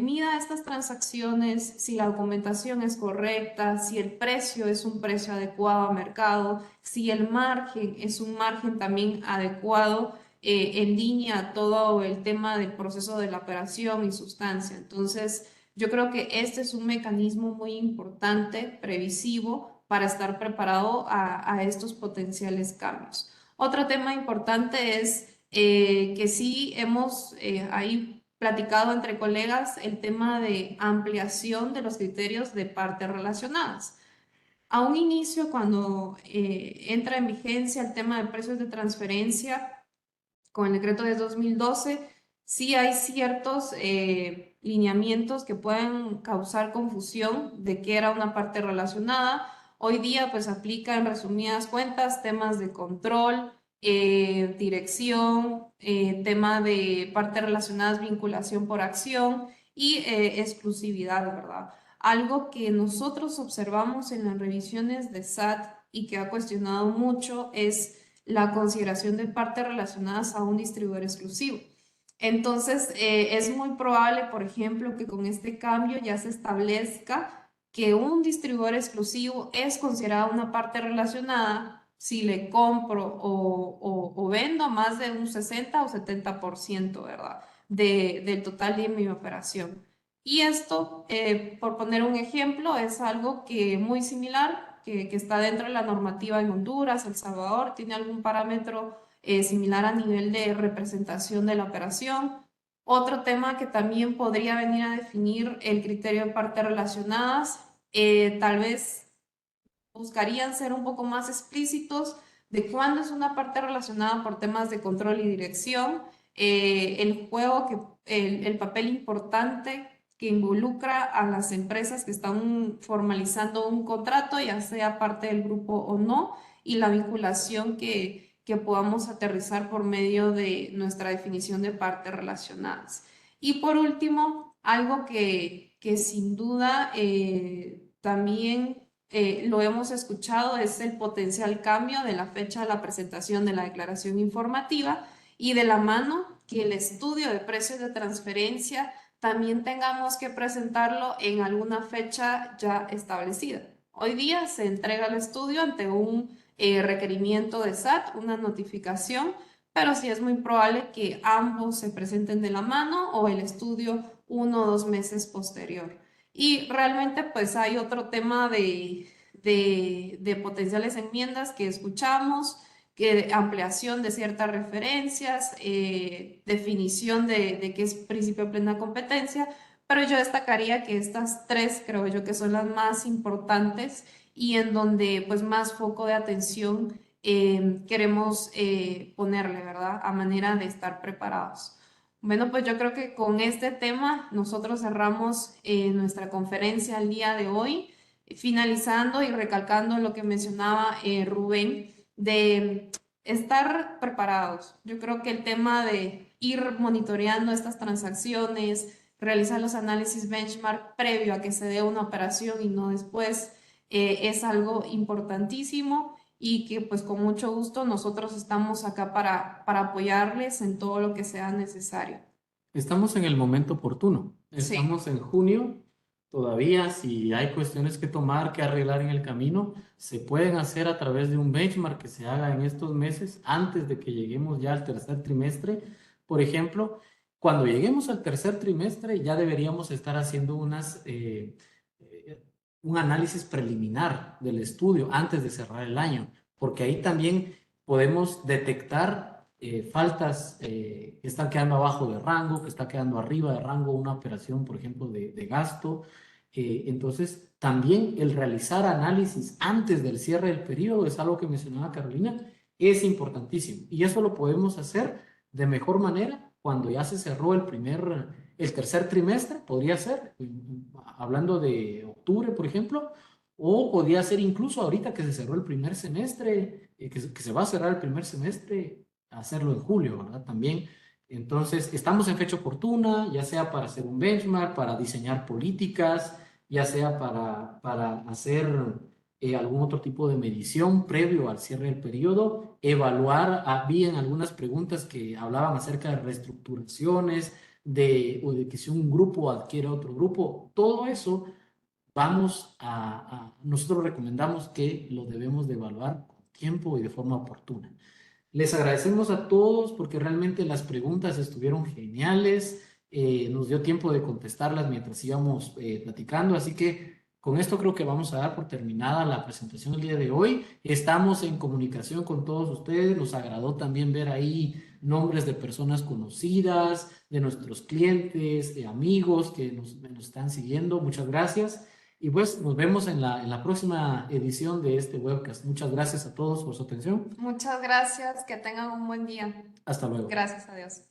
[SPEAKER 2] mida estas transacciones, si la documentación es correcta, si el precio es un precio adecuado a mercado, si el margen es un margen también adecuado en línea a todo el tema del proceso de la operación y sustancia. Entonces, yo creo que este es un mecanismo muy importante, previsivo, para estar preparado a estos potenciales cambios. Otro tema importante es que sí hemos ahí platicado entre colegas el tema de ampliación de los criterios de partes relacionadas. A un inicio, cuando entra en vigencia el tema de precios de transferencia con el decreto de 2012, sí hay ciertos lineamientos que pueden causar confusión de qué era una parte relacionada. Hoy día, pues aplica en resumidas cuentas temas de control, dirección, tema de partes relacionadas, vinculación por acción y exclusividad, ¿verdad? Algo que nosotros observamos en las revisiones de SAT y que ha cuestionado mucho es la consideración de partes relacionadas a un distribuidor exclusivo. Entonces, es muy probable, por ejemplo, que con este cambio ya se establezca que un distribuidor exclusivo es considerado una parte relacionada si le compro o vendo más de un 60 o 70%, ¿verdad? Del total de mi operación. Y esto, por poner un ejemplo, es algo que muy similar, que está dentro de la normativa en Honduras, El Salvador, tiene algún parámetro similar a nivel de representación de la operación. Otro tema que también podría venir a definir el criterio de partes relacionadas, tal vez buscarían ser un poco más explícitos de cuándo es una parte relacionada por temas de control y dirección, el juego, el papel importante que involucra a las empresas que están formalizando un contrato, ya sea parte del grupo o no, y la vinculación que podamos aterrizar por medio de nuestra definición de partes relacionadas. Y por último, algo que sin duda también lo hemos escuchado, es el potencial cambio de la fecha de la presentación de la declaración informativa y de la mano que el estudio de precios de transferencia también tengamos que presentarlo en alguna fecha ya establecida. Hoy día se entrega el estudio ante un requerimiento de SAT, una notificación, pero sí es muy probable que ambos se presenten de la mano o el estudio 1 o 2 meses posterior. Y realmente pues hay otro tema de potenciales enmiendas que escuchamos, que ampliación de ciertas referencias, definición de qué es principio de plena competencia, pero yo destacaría que estas tres creo yo que son las más importantes y en donde pues más foco de atención queremos ponerle, ¿verdad? A manera de estar preparados. Bueno, pues yo creo que con este tema nosotros cerramos nuestra conferencia el día de hoy, finalizando y recalcando lo que mencionaba Rubén, de estar preparados. Yo creo que el tema de ir monitoreando estas transacciones, realizar los análisis benchmark previo a que se dé una operación y no después, es algo importantísimo y que pues con mucho gusto nosotros estamos acá para apoyarles en todo lo que sea necesario.
[SPEAKER 3] Estamos en el momento oportuno.
[SPEAKER 2] Sí,
[SPEAKER 3] Estamos en junio. Todavía, si hay cuestiones que tomar, que arreglar en el camino, se pueden hacer a través de un benchmark que se haga en estos meses antes de que lleguemos ya al tercer trimestre. Por ejemplo, cuando lleguemos al tercer trimestre, ya deberíamos estar haciendo un análisis preliminar del estudio antes de cerrar el año, porque ahí también podemos detectar faltas que están quedando abajo de rango, que está quedando arriba de rango, una operación, por ejemplo, de gasto. Entonces, también el realizar análisis antes del cierre del periodo es algo que mencionaba Carolina, es importantísimo. Y eso lo podemos hacer de mejor manera cuando ya se cerró el tercer trimestre, podría ser, hablando de octubre, por ejemplo, o podría ser incluso ahorita que se cerró el primer semestre, que se va a cerrar el primer semestre, hacerlo en julio, ¿verdad? También. Entonces, estamos en fecha oportuna, ya sea para hacer un benchmark, para diseñar políticas, ya sea para hacer algún otro tipo de medición previo al cierre del periodo, evaluar, habían algunas preguntas que hablaban acerca de reestructuraciones, o de que si un grupo adquiere otro grupo, todo eso nosotros recomendamos que lo debemos de evaluar con tiempo y de forma oportuna. Les agradecemos a todos porque realmente las preguntas estuvieron geniales, nos dio tiempo de contestarlas mientras íbamos platicando, así que con esto creo que vamos a dar por terminada la presentación del día de hoy. Estamos en comunicación con todos ustedes, nos agradó también ver ahí nombres de personas conocidas, de nuestros clientes, de amigos que nos están siguiendo, muchas gracias. Y pues nos vemos en la próxima edición de este webcast. Muchas gracias a todos por su atención.
[SPEAKER 2] Muchas gracias, que tengan un buen día.
[SPEAKER 3] Hasta luego.
[SPEAKER 2] Gracias a Dios.